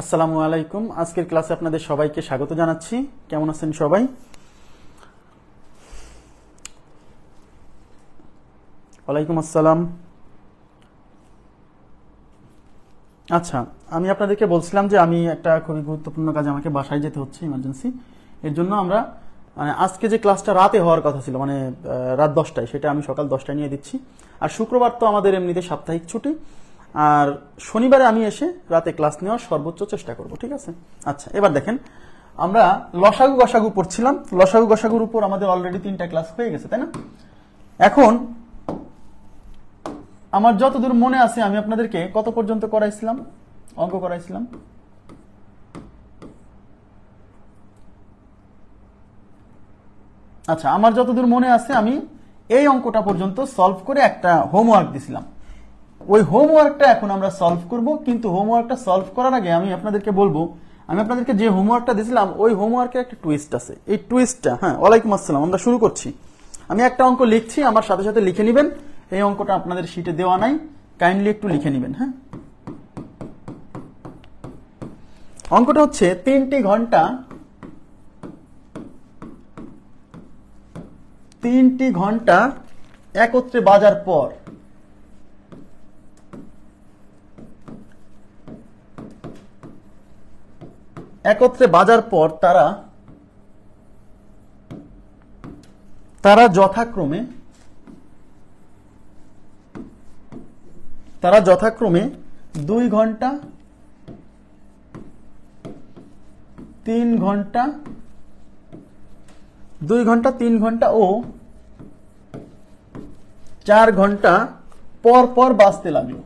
আসসালামু আলাইকুম। আজকের ক্লাসে আপনাদের সবাইকে স্বাগত জানাচ্ছি। কেমন আছেন সবাই? ওয়ালাইকুম আসসালাম। আচ্ছা, আমি আপনাদেরকে বলছিলাম যে আমি একটা খুবই গুরুত্বপূর্ণ কাজে আমাকে বাসায় যেতে হচ্ছে, ইমার্জেন্সি। এর জন্য আমরা আজকে যে ক্লাসটা রাতে হওয়ার কথা ছিল, মানে রাত 10টায়, সেটা আমি সকাল 10টায় নিয়ে দিচ্ছি। আর শুক্রবার তো আমাদের এমনিতে সাপ্তাহিক ছুটি, আর শনিবারে আমি এসে রাতে ক্লাস নেওয়ার সর্বোচ্চ চেষ্টা করব, ঠিক আছে? আচ্ছা, এবার দেখেন, আমরা লসাগু গসাগু পড়ছিলাম। লসাগু গসাগুর উপর আমাদের অলরেডি 3টা ক্লাস হয়ে গেছে, তাই না? এখন আমার যতদূর মনে আছে আমি আপনাদেরকে কত পর্যন্ত করাইছিলাম, অঙ্ক করাইছিলাম? আচ্ছা, আমার যতদূর মনে আছে আমি এই অঙ্কটা পর্যন্ত সলভ করে একটা হোমওয়ার্ক দিছিলাম। ওই হোমওয়ার্কটা এখন আমরা সলভ করব, কিন্তু হোমওয়ার্কটা সলভ করার আগে আমি আপনাদেরকে বলবো, আমি আপনাদেরকে যে হোমওয়ার্কটা দিয়েছিলাম ওই হোমওয়ার্কের একটা টুইস্ট আছে। এই টুইস্টটা, হ্যাঁ, ওয়ালাইকুম আসসালাম, আমরা শুরু করছি। আমি একটা অঙ্ক লিখছি, আমার সাথে সাথে লিখে নেবেন। এই অঙ্কটা আপনাদের শিটে দেওয়া নাই, কাইন্ডলি একটু লিখে নেবেন। হ্যাঁ, অঙ্কটা হচ্ছে 3টি ঘন্টা একত্রে বাজার পর তারা যথাক্রমে 2 ঘন্টা, 3 ঘন্টা, 2 ঘন্টা, 3 ঘন্টা ও 4 ঘন্টা পর পর বাজতে লাগলো।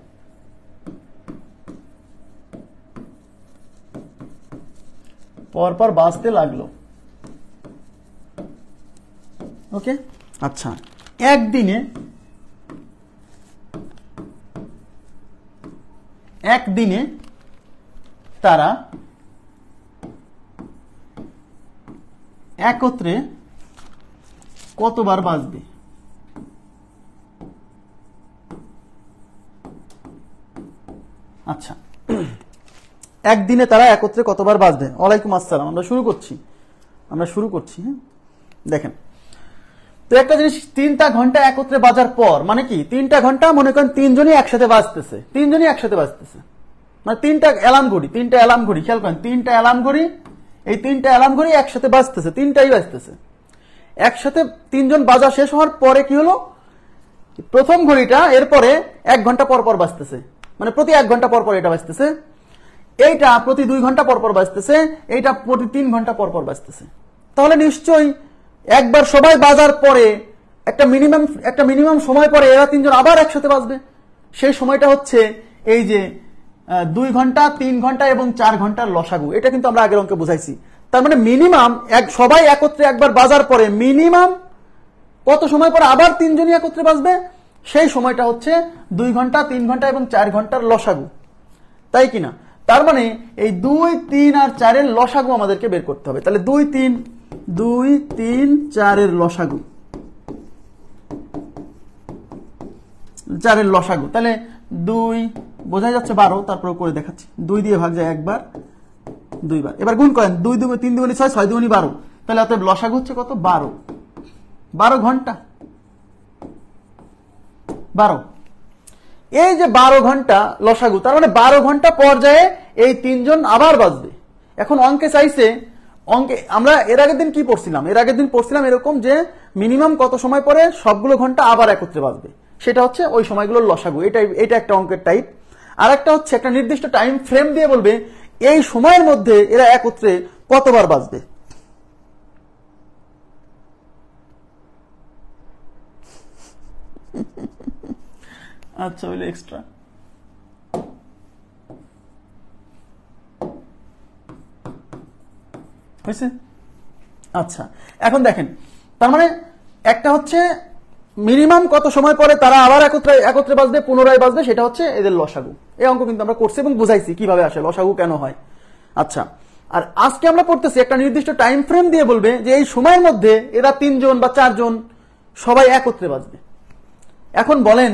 ওকে, আচ্ছা, একদিনে তারা একত্রে কতবার বাজবে? আচ্ছা, একদিনে তারা একত্রে কতবার বাজবে? ওয়ালাইকুম আসসালাম, আমরা শুরু করছি। হ্যাঁ, দেখেন তো একটা জিনিস, 3টা ঘন্টা একত্রে বাজার পর মানে কি? 3টা ঘন্টা মনে করেন তিনজনই একসাথে বাজতেছে, মানে 3টা অ্যালার্ম ঘড়ি, খেয়াল করেন, 3টা অ্যালার্ম ঘড়ি একসাথে বাজতেছে, 3টাই বাজতেছে একসাথে। 3জন বাজা শেষ হওয়ার পরে কি হলো? প্রথম ঘড়িটা এরপরে 1 ঘন্টা পর পর বাজতেছে, মানে প্রতি 1 ঘন্টা পর পর এটা বাজতেছে। এইটা প্রতি 2 ঘন্টা পর পর বাজতেছে, এইটা প্রতি 3 ঘন্টা পর পর বাজতেছে। তাহলে নিশ্চয়ই একবার সবাই বাজার পরে একটা মিনিমাম সময় পরে এরা 3জন আবার একসাথে বাজবে। সেই সময়টা হচ্ছে এই যে 2 ঘন্টা, 3 ঘন্টা এবং 4 ঘন্টার লসাগু। এটা কিন্তু আমরা আগের অঙ্কে বুঝাইছি। তার মানে মিনিমাম সবাই একত্রে একবার বাজার পরে মিনিমাম কত সময় পরে আবার 3জনই একত্রে বাজবে? সেই সময়টা হচ্ছে 2 ঘন্টা, 3 ঘন্টা এবং 4 ঘন্টার লসাগু, তাই কিনা? তার মানে এই 2, 3 আর 4 এর লসাগু আমাদেরকে বের করতে হবে। তাহলে 2, 3, 4 এর লসাগু, 4 এর লসাগু, তাহলে 2 বোঝাই যাচ্ছে 12, তারপর করে দেখাচ্ছি। 2 দিয়ে ভাগ যায় একবার, 2 বার। এবার গুণ করেন, 2 2 3 2 6, 6 2 12, তাহলে অতএব লসাগু হচ্ছে কত? 12 ঘন্টা। 12, এই যে 12 ঘন্টা লসাগু, তার মানে 12 ঘন্টা পর্যায়ে এই 3জন আবার বাজবে। এখন অঙ্কে চাইছে, আমরা এর আগের দিন কি পড়ছিলাম? এরকম যে মিনিমাম কত সময় পরে সবগুলো ঘন্টা আবার একত্রে বাজবে, সেটা হচ্ছে ওই সময়গুলোর লসাগু। এটা একটা অঙ্কের টাইপ। আর একটা হচ্ছে একটা নির্দিষ্ট টাইম ফ্রেম দিয়ে বলবে এই সময়ের মধ্যে এরা একত্রে কতবার বাজবে। আচ্ছা, হইলে এক্সট্রা হয়েছে। আচ্ছা, এখন দেখেন, তার মানে একটা হচ্ছে মিনিমাম কত সময় পরে তারা আবার একত্রে বাজবে, পুনরায় বাজবে, সেটা হচ্ছে এদের লসাগু। এই অঙ্ক কিন্তু আমরা করছি এবং বুঝাইছি কিভাবে আসে, লসাগু কেন হয়। আচ্ছা, আর আজকে আমরা পড়তেছি একটা নির্দিষ্ট টাইম ফ্রেম দিয়ে বলবে যে এই সময়ের মধ্যে এরা 3জন বা 4জন সবাই একত্রে বাজবে। এখন বলেন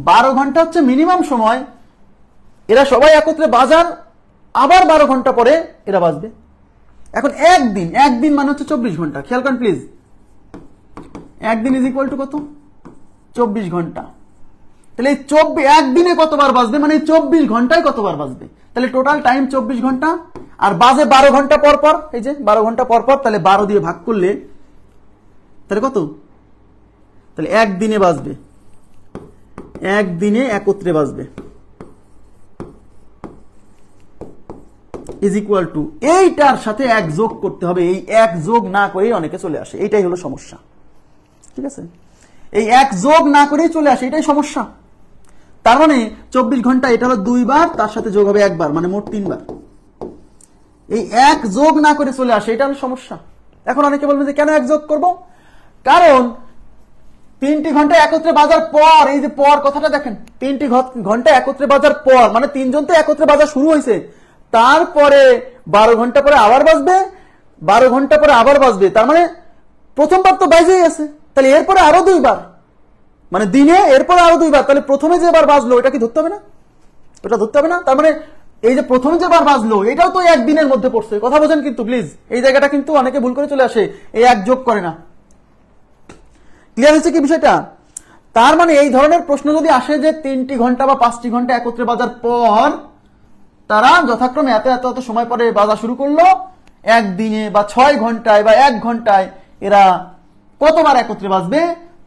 12 ঘন্টা হচ্ছে মিনিমাম সময়, এরা সবাই একত্রে বাজার আবার 12 ঘন্টা পরে এরা বাজবে। এখন একদিন মানে হচ্ছে 24 ঘন্টা। খেয়াল করেন প্লিজ, একদিন ইজ ইকুয়াল টু কত? 24 ঘন্টা। তাহলে এই একদিনে কতবার বাজবে, মানে 24 ঘন্টায় কতবার বাজবে? তাহলে টোটাল টাইম 24 ঘন্টা, আর বাজে 12 ঘন্টা পর পর। এই যে 12 ঘন্টা পর পর, তাহলে 12 দিয়ে ভাগ করলে তাহলে কত? তাহলে একদিনে বাজবে, একদিনে একত্রে বাজবে ইজ ইকুয়াল টু, এইটার সাথে এক যোগ করতে হবে। এই এক যোগ না করেই অনেকে চলে আসে, এইটাই হলো সমস্যা। ঠিক আছে, এই এক যোগ না করেই চলে আসে, এটাই সমস্যা। তার মানে 24 ঘন্টা এটা হলো 2 বার, তার সাথে যোগ হবে 1 বার, মানে মোট 3 বার। এই এক যোগ না করে চলে আসে, এটা হলো সমস্যা। এখন অনেকে বলবেন যে কেন এক যোগ করব? কারণ 3টি ঘন্টা একত্রে বাজার পর, এই যে পর কথাটা দেখেন, 3টি ঘন্টা একত্রে বাজার পর, মানে 3 জন তো একত্রে বাজা শুরু হয়েছে, তারপরে 12 ঘন্টা পরে আবার বাজবে, 12 ঘন্টা পরে আবার বাজবে। তার মানে প্রথমবার তো বাজেই আছে, তাহলে এরপরে আরো 2 বার, মানে দিনে এরপরে আরো 2 বার। তাহলে প্রথমে যে বার বাজলো এটা কি ধরতে হবে না? ওটা ধরতে হবে না? তার মানে এই যে প্রথমে যে বার বাজলো এটাও তো একদিনের মধ্যে পড়ছে। কথা বোঝেন কিন্তু প্লিজ, এই জায়গাটা কিন্তু অনেকে ভুল করে চলে আসে, এই এক যোগ করে না। ক্লিয়ার হয়েছে কি বিষয়টা? তার মানে এই ধরনের প্রশ্ন যদি আসে যে 3টি ঘন্টা বা 5টি ঘন্টা একত্রে বাজার পর তারা যথাক্রমে এত এত এত সময় পরে বাজা শুরু করলো, একদিনে বা 6 ঘন্টায় বা 1 ঘন্টায় এরা কতবার একত্রে বাজবে,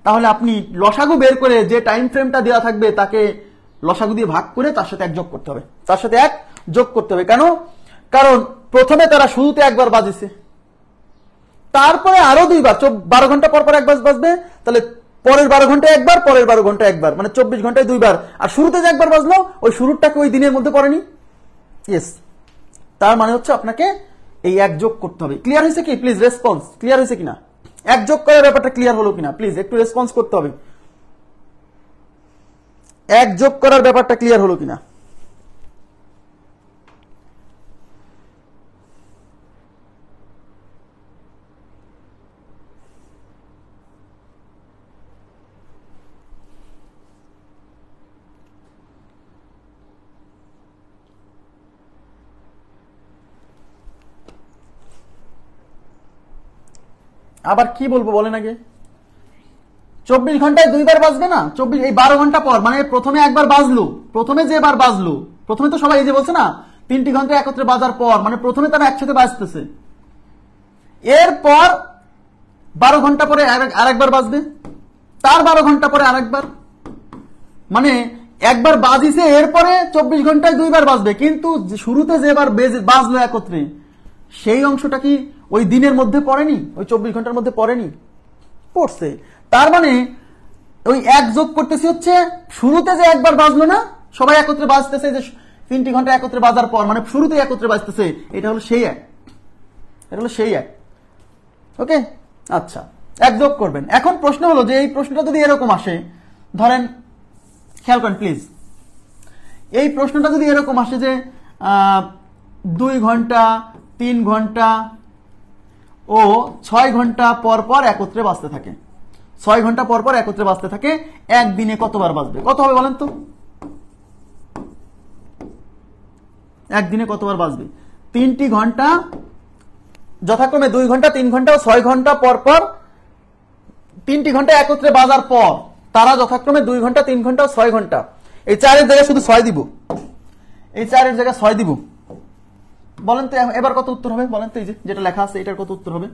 তাহলে আপনি লসাগু বের করে যে টাইম ফ্রেমটা দেওয়া থাকবে তাকে লসাগু দিয়ে ভাগ করে তার সাথে এক যোগ করতে হবে, তার সাথে এক যোগ করতে হবে। কেন? কারণ প্রথমে তারা শুরুতে একবার বাজিছে, তারপরে আরো 2 বার, 12 ঘন্টা পর পর একবার বাজবে, তাহলে পরের 12 ঘন্টায় একবার, পরের 12 ঘন্টায় একবার, মানে 24 ঘন্টায় 2 বার। আর শুরুতে যে একবার বাজলো ওই শুরুটাকে ওই দিনের মধ্যে পড়েনি। ইয়েস, তার মানে হচ্ছে আপনাকে এই এক যোগ করতে হবে। ক্লিয়ার হয়েছে কি? প্লিজ রেসপন্স, ক্লিয়ার হয়েছে কিনা? এক যোগ করার ব্যাপারটা ক্লিয়ার হলো কিনা? প্লিজ একটু রেসপন্স করতে হবে। এক যোগ করার ব্যাপারটা ক্লিয়ার হলো কিনা? আবার কি বলবো বলেন আগে? 24 ঘন্টায় 2 বার বাজবে না? 24 এই 12 ঘন্টা পর, মানে প্রথমে একবার বাজলো, প্রথমে যে বার বাজলো, প্রথমে তো সবাই এই যে বলছে না 3টি ঘন্টা একত্রে বাজার পর, মানে প্রথমে তারা একসাথে বাজতেছে, এরপর 12 ঘন্টা পরে আরেকবার বাজবে, তার 12 ঘন্টা পরে আরেকবার, মানে একবার বাজিছে, এরপরে 24 ঘন্টায় 2 বার বাজবে। কিন্তু শুরুতে যে বার বাজলো একত্রে, সেই অংশটা কি ওই দিনের মধ্যে পড়েনি? ওই 24 ঘন্টার মধ্যে পড়েনি? পড়ছে। তার মানে ওই এক যোগ করতেছি হচ্ছে শুরুতে যে একবার বাজলো না, সবাই একত্রে বাজতেছে, যে 3টি ঘন্টা একত্রে বাজার পর, মানে শুরুতে একত্রে বাজতেছে, এটা হলো সেই এক, এটা হলো সেই এক। ওকে, আচ্ছা, এক যোগ করবেন। এখন প্রশ্ন হলো যে এই প্রশ্নটা যদি এরকম আসে, ধরেন খেয়াল করেন প্লিজ, এই প্রশ্নটা যদি এরকম আসে যে 2 ঘন্টা 3 ঘন্টা ও 6 ঘন্টা পর পর একত্রে বাজতে থাকে, 6 ঘন্টা পর পর একত্রে বাজতে থাকে, একদিনে কতবার বাজবে? কত হবে বলেন তো? একদিনে কতবার বাজবে? 3টি ঘন্টা যথাক্রমে 2 ঘন্টা 3 ঘন্টা ও 6 ঘন্টা পর পর, 3টি ঘন্টা একত্রে বাজার পর তারা যথাক্রমে 2 ঘন্টা 3 ঘন্টা ও 6 ঘন্টা, এই 4-এর জায়গায় শুধু 6 দিব, এই 4-এর জায়গায় 6 দিব। বলেন তো এবার কত উত্তর হবে? বলেন তো, এই যে যেটা লেখা আছে এটার কত উত্তর হবে?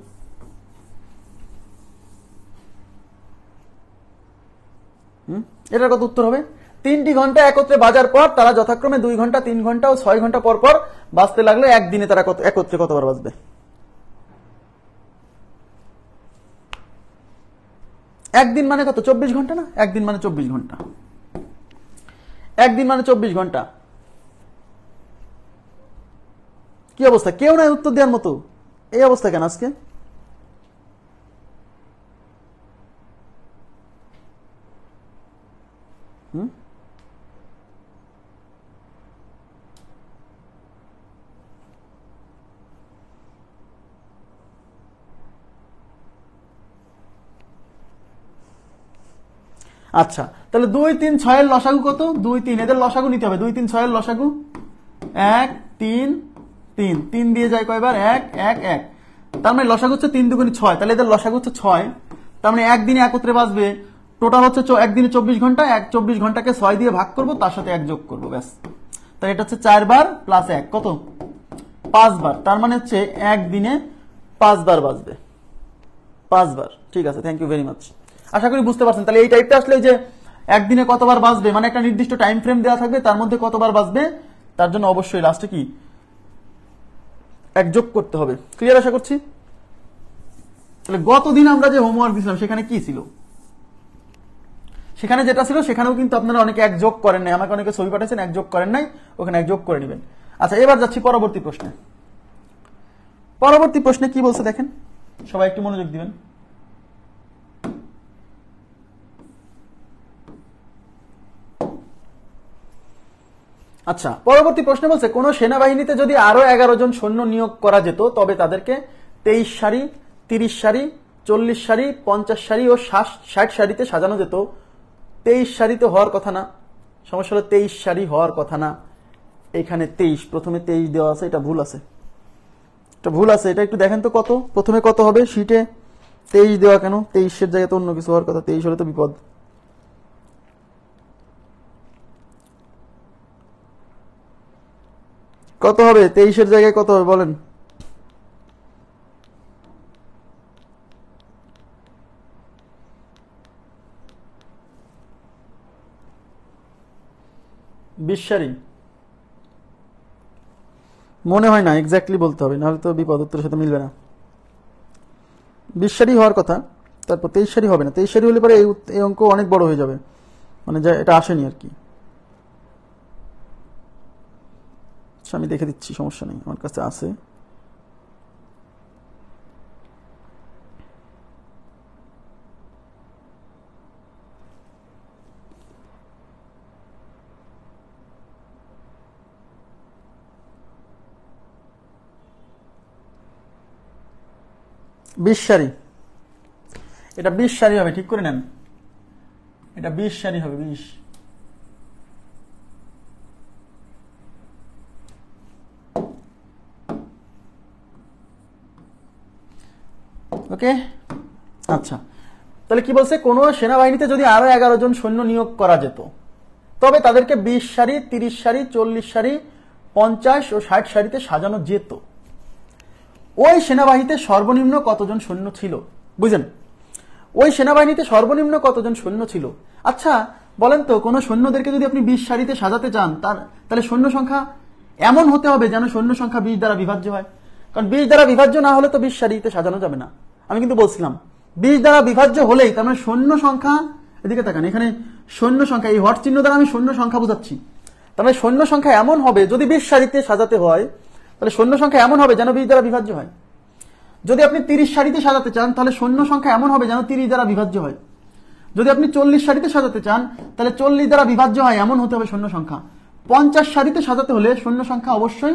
এটার কত উত্তর হবে? 3টি ঘন্টা একত্রে বাজার পর তারা যথাক্রমে 2 ঘন্টা 3 ঘন্টা ও 6 ঘন্টা পর পর বাজতে লাগলো, একদিনে তারা একত্রে কতবার বাজবে? একদিন মানে কত? 24 ঘন্টা না? একদিন মানে 24 ঘন্টা, একদিন মানে 24 ঘন্টা। কি অবস্থা? কেউ নাই উত্তর দেওয়ার মতো, এই অবস্থা কেন আজকে? আচ্ছা, তাহলে 2, 3, 6 এর লসাগু কত? 2, 3, এদের লসাগু নিতে হবে। 2, 3, 6 এর লসাগু 1, 3 3 3 দিয়ে যায় কয়বার 1 1 1, তার মানে লসাগু হচ্ছে 3 দুগুণে 6, তাহলে এদের লসাগু হচ্ছে 6, তার মানে একদিনে একত্রে বাজবে টোটাল হচ্ছে একদিনে 24 ঘন্টা, 24 ঘন্টাকে 6 দিয়ে ভাগ করব, তার সাথে 1 যোগ করব, ব্যাস। তাহলে এটা হচ্ছে 4 বার প্লাস 1 কত 5 বার, তার মানে হচ্ছে একদিনে 5 বার বাজবে, 5 বার। ঠিক আছে, থ্যাংক ইউ ভেরি মাচ। আশা করি বুঝতে পারছেন। তাহলে এই টাইপটা আসলে যে একদিনে কতবার বাজবে মানে একটা নির্দিষ্ট টাইম ফ্রেম দেওয়া থাকবে, তার মধ্যে কতবার বাজবে তার জন্য অবশ্যই লাস্টে কি 1 যোগ করতে হবে। ক্লিয়ার আশা করছি। তাহলে গতদিন আমরা যে হোমওয়ার্ক দিয়েছিলাম সেখানে কি ছিল, সেখানে যেটা ছিল সেখানেও কিন্তু আপনারা অনেকে 1 যোগ করেন নাই, আমাকে অনেকে ছবি পাঠিয়েছেন 1 যোগ করেন নাই, ওখানে 1 যোগ করে নেবেন। আচ্ছা, এবার যাচ্ছি পরবর্তী প্রশ্নে। পরবর্তী প্রশ্নে কি বলছে দেখেন, সবাই একটু মনোযোগ দিবেন। আচ্ছা, পরবর্তী প্রশ্ন বলছে কোন সেনাবাহিনীতে যদি আরো 11 জন সৈন্য নিয়োগ করা যেত তবে তাদেরকে 23 সারি, 30 সারি, 40 সারি, 50 সারি ও 60 সারিতে সাজানো যেত। 23 সারিতে হওয়ার কথা না, সমস্যা হলো 23 সারি হওয়ার কথা না, এখানে 23, প্রথমে 23 দেওয়া আছে, এটা ভুল আছে, এটা ভুল আছে, এটা একটু দেখেন তো কত, প্রথমে কত হবে শীটে 23 দেওয়া কেন, 23 এর জায়গায় তো অন্য কিছু হওয়ার কথা, 23 হলে তো বিপদ। কত হবে 23 এর জায়গায় কত হবে বলেন? বিশ্বারি মনে হয় না, এক্স্যাক্টলি বলতে হবে, নাহলে তো বিপদ, উত্তরের সাথে মিলবে না। 20 সারি হওয়ার কথা, তারপর 23 সারি হবে না, 23 সারি হলে পরে এই অঙ্ক অনেক বড় হয়ে যাবে, মানে যা এটা আসেনি আর কি। আমি দেখে দিচ্ছি, সমস্যা নেই, আমার কাছে আছে। বিশ সারি, এটা 20 সারি হবে, ঠিক করে নেন, এটা 20 সারি হবে, 20। ওকে, আচ্ছা, তাহলে কি বলছে, কোন সেনাবাহিনীতে যদি আরো 11 জন সৈন্য নিয়োগ করা যেত তবে তাদেরকে 20 সারি, 30 সারি, 40 সারি, 50 ও 60 সারিতে সাজানো যেত। ওই সেনাবাহিনীতে সর্বনিম্ন কতজন সৈন্য ছিল, বুঝলেন? ওই সেনাবাহিনীতে সর্বনিম্ন কতজন সৈন্য ছিল। আচ্ছা বলেন তো, কোন সৈন্যদেরকে যদি আপনি 20 সারিতে সাজাতে চান, তাহলে সৈন্য সংখ্যা এমন হতে হবে যেন সৈন্য সংখ্যা 20 দ্বারা বিভাজ্য হয়, কারণ 20 দ্বারা বিভাজ্য না হলে তো 20 সারিতে সাজানো যাবে না। আমি কিন্তু বলছিলাম 20 দ্বারা বিভাজ্য হলেই, তার মানে সৈন্য সংখ্যা, এদিকে তাকান, এখানে সৈন্য সংখ্যা, এই হট চিহ্ন দ্বারা আমি সৈন্য সংখ্যা বোঝাচ্ছি, তার মানে সৈন্য সংখ্যা এমন হবে, যদি 20 সারিতে সাজাতে হয় তাহলে সৈন্য সংখ্যা এমন হবে যেন 20 দ্বারা বিভাজ্য হয়। যদি আপনি 30 সারিতে সাজাতে চান তাহলে সৈন্য সংখ্যা এমন হবে যেন 30 দ্বারা বিভাজ্য হয়। যদি আপনি 40 সারিতে সাজাতে চান তাহলে 40 দ্বারা বিভাজ্য হয় এমন হতে হবে সৈন্য সংখ্যা। 50 সারিতে সাজাতে হলে সৈন্য সংখ্যা অবশ্যই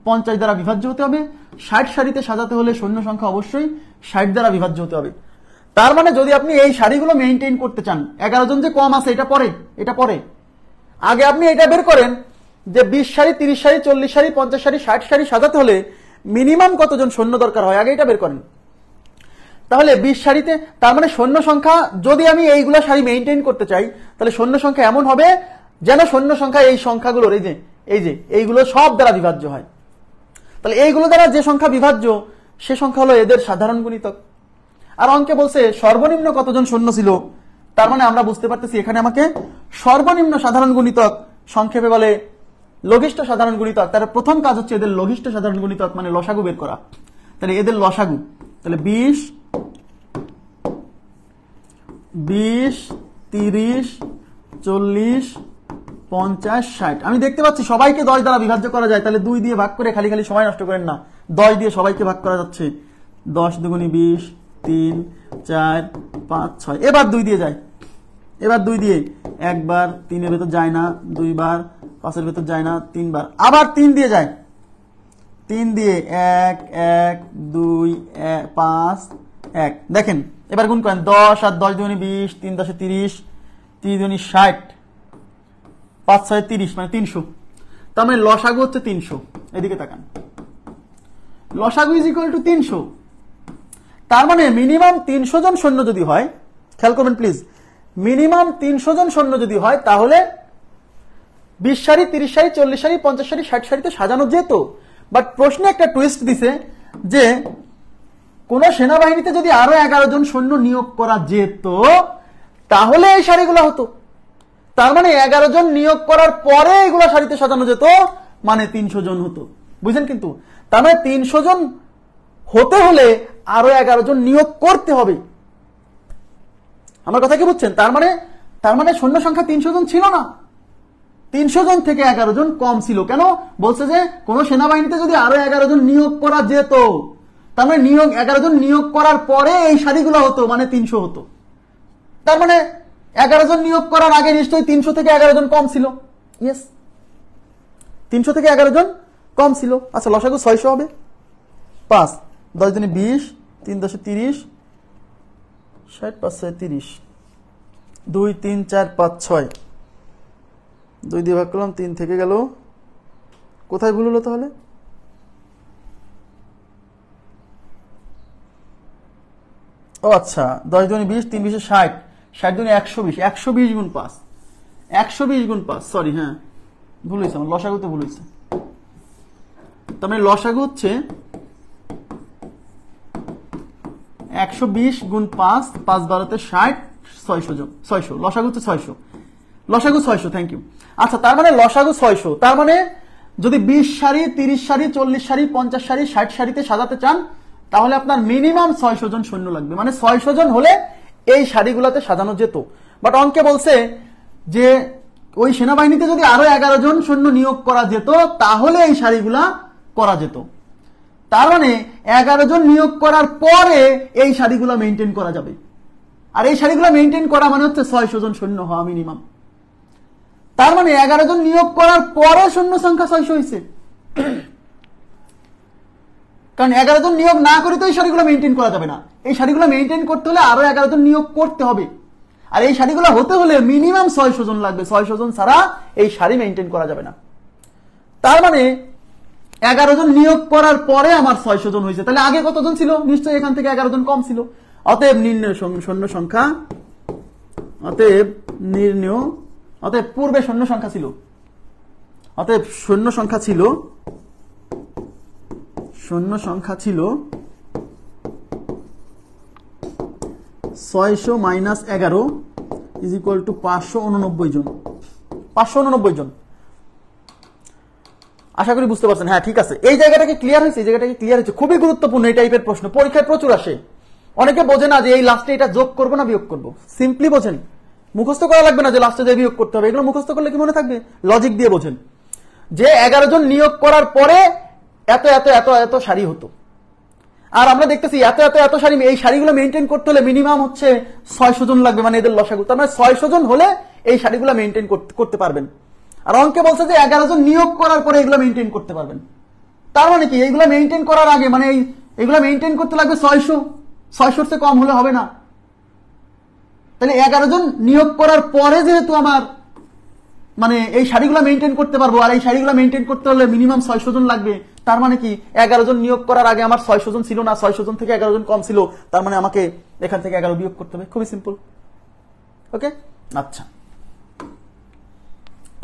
50 দ্বারা বিভাজ্য হতে হবে। 60 সারিতে সাজাতে হলে সৈন্য সংখ্যা অবশ্যই 60 দ্বারা বিভাজ্য হতে হবে। তার মানে যদি আপনি এই সারিগুলো মেইনটেইন করতে চান, 11 জন যে কম আছে এটা পরে আগে আপনি এটা বের করেন যে 20 সারি, 30 সারি, 40 সারি, 50 সারি, 60 সারি সাজাতে হলে মিনিমাম কতজন সৈন্য দরকার হয়, আগে এটা বের করেন। তাহলে 20 সারিতে, তার মানে সৈন্য সংখ্যা, যদি আমি এইগুলা সারি মেইনটেইন করতে চাই তাহলে সৈন্য সংখ্যা এমন হবে যেন সৈন্য সংখ্যা এই সংখ্যাগুলোর এই যে এইগুলো সব দ্বারা বিভাজ্য হয়। তাহলে এইগুলো দ্বারা যে সংখ্যা বিভাজ্য সে সংখ্যা হলো এদের সাধারণ গুণিতক। আর অঙ্কে বলছে সর্বনিম্ন কতজন সৈন্য ছিল, তার মানে আমরা বুঝতে পারতেছি এখানে আমাকে সর্বনিম্ন সাধারণ গুণিতক, সংক্ষেপে বলে লঘিষ্ঠ সাধারণ গুণিতক, তার প্রথম কাজ হচ্ছে এদের লঘিষ্ঠ সাধারণ গুণিতক মানে লসাগু বের করা। তাহলে এদের লসাগু, তাহলে 20, 30, 40, 50, 60। আমি দেখতে পাচ্ছি সবাইকে 10 দ্বারা বিভাজ্য করা যায়, তাহলে 2 দিয়ে ভাগ করে খালি সময় নষ্ট করেন না, 10 দিয়ে সবাইকে ভাগ করা যাচ্ছে। 10 দুগুণে 20, 3, 4, 5, 6, এবার 2 দিয়ে যায়, এবার 2 দিয়ে একবার, 3 এর ভেতর যায় না, 2 বার, 5 এর ভেতর যায় না, 3 বার, আবার 3 দিয়ে যায়, 3 দিয়ে 1, 1, 2, 5, 1। দেখেন এবার গুণ করেন, 10 আর 10 দুগুণে 20, 3 10 30, 3 দুগুণে 60, 5 6 30, মানে 300। তার মানে লসাগু হচ্ছে 300। এদিকে তাকান, লসাগু ইজ ইকুয়াল টু 300। তার মানে মিনিমাম 300 জন সৈন্য যদি হয়, খেয়াল করবেন প্লিজ, মিনিমাম 300 জন সৈন্য যদি হয় তাহলে 20 সারি, 30 সারি, 40 সারি, 50 সারি, 60 সারিতে সাজানো যেত। বাট প্রশ্নে একটা টুইস্ট দিছে যে কোন সেনাবাহিনীতে যদি আরো 11 জন সৈন্য নিয়োগ করা যেত তাহলে এই সারিগুলো হতো। তার মানে 11 জন নিয়োগ করার পরে এগুলা সারিতে সাজানো যেত, মানে 300 জন হতো। বুঝলেন? কিন্তু তার মানে 300 জন হতে হলে আরো 11 জন নিয়োগ করতে হবে। আমার কথা কি বুঝছেন? তার মানে সৈন্য সংখ্যা 300 জন ছিল না, 300 জন থেকে 11 জন কম ছিল। কেন বলছে? যে কোন সেনাবাহিনীতে যদি আরো 11 জন নিয়োগ করা যেত, তার মানে 11 জন নিয়োগ করার পরে এই সারিগুলো হতো, মানে 300 হতো। তার মানে 11 জন নিয়োগ করার আগে নিশ্চয়ই 300 থেকে 11 জন কম ছিল। ইয়েস, 300 থেকে 11 জন কম ছিল। আচ্ছা, লসাগু 600 হবে। 5 10 দিনে 20, 3 10 30, 60 5 6 30, 2 3 4 5 6, 2 দিয়ে ভাগ করলাম, 3 থেকে গেল। কোথায় ভুল হলো তাহলে? ও আচ্ছা, 10 দুগুণে 20, 3 20 60, 60 দুগুণে 120, 120 গুণ 5, 120 গুণ 5, সরি, হ্যাঁ ভুল হয়েছে আমার, লসাগুতে ভুল হয়েছে। তার মানে লসাগু হচ্ছে 120 গুণ 5, 5 12 60, 600 জন, 600। লসাগু হচ্ছে 600, লসাগু 600। Thank you. আচ্ছা, তার মানে লসাগু 600। তার মানে যদি 20 সারি, 30 সারি, 40 সারি, 50 সারি, 60 সারিতে সাজাতে চান তাহলে আপনার মিনিমাম 600 জন সৈন্য লাগবে। মানে 600 জন হলে এই সারিগুলোতে সাজানো যেত। বাট অঙ্কে বলছে যে ওই সেনাবাহিনীতে যদি আরো 11 জন সৈন্য নিয়োগ করা যেত তাহলে এই সারিগুলা করা যেত। তার মানে 11 জন নিয়োগ করার পরে এই সারিগুলা মেনটেন করা যাবে। আর এই সারিগুলা মেনটেন করা মানে হচ্ছে 600 জন সৈন্য হওয়া মিনিমাম। তার মানে 11 জন নিয়োগ করার পরে সৈন্য সংখ্যা 600 হয়েছে। কারণ 11 জন নিয়োগ না করে তো এই সারিগুলো মেনটেন করা যাবে না। এই সারিগুলো মেনটেন করতে হলে আরো 11 জন নিয়োগ করতে হবে। আর এই সারিগুলো হতে হলে মিনিমাম 600 জন লাগবে। 600 জন ছাড়া এই সারি মেনটেন করা যাবে না। তার মানে 11 জন নিয়োগ করার পরে আমার 600 জন হয়েছে। তাহলে আগে কতজন ছিল? নিশ্চয়ই এখান থেকে 11 জন কম ছিল। অতএব নির্ণয় সৈন্য সংখ্যা, অতএব পূর্বে সৈন্য সংখ্যা ছিল, অতএব সৈন্য সংখ্যা ছিল 600 মাইনাস 11 ইজ ইকুয়াল টু 589 জন। 589 জন। আশা করি বুঝতে পারছেন। হ্যাঁ, ঠিক আছে। এই জায়গাটাকে ক্লিয়ার হয়েছে, এই জায়গাটাকে ক্লিয়ার হয়েছে। খুবই গুরুত্বপূর্ণ এই টাইপের প্রশ্ন, পরীক্ষায় প্রচুর আসে। অনেকে বোঝে না যে এই লাস্টে এটা যোগ করবো না বিয়োগ করবো। সিম্পলি বোঝেন, মুখস্থ করা লাগবে না যে লাস্টে যে বিয়োগ করতে হবে। এগুলো মুখস্থ করলে কি মনে থাকবে? লজিক দিয়ে বোঝেন যে 11 জন নিয়োগ করার পরে এত এত এত এত সারি হতো। আর আমরা দেখতেছি এত এত এত সারি, এই সারিগুলো মেনটেন করতে হলে মিনিমাম হচ্ছে 600 জন লাগবে, মানে এদের লসাগু। তার মানে 600 জন হলে এই সারিগুলো মেনটেন করতে পারবেন। আর অঙ্কে বলছে যে 11 জন নিয়োগ করার পরে এগুলো মেনটেন করতে পারবেন। তার মানে কি? এইগুলো মেনটেন করার আগে, মানে এগুলো মেনটেন করতে লাগবে 600 চেয়ে কম হলে হবে না। তাহলে 11 জন নিয়োগ করার পরে যেহেতু আমার মানে এই সারিগুলো মেনটেন করতে পারবো, আর এই সারিগুলো মেনটেন করতে হলে মিনিমাম 600 জন লাগবে। তার মানে কি? 11 জন নিয়োগ করার আগে আমার 600 জন ছিল না, 600 জন থেকে 11 জন কম ছিল। তার মানে আমাকে এখান থেকে 11 বিয়োগ করতে হবে। খুবই সিম্পল। ওকে, আচ্ছা,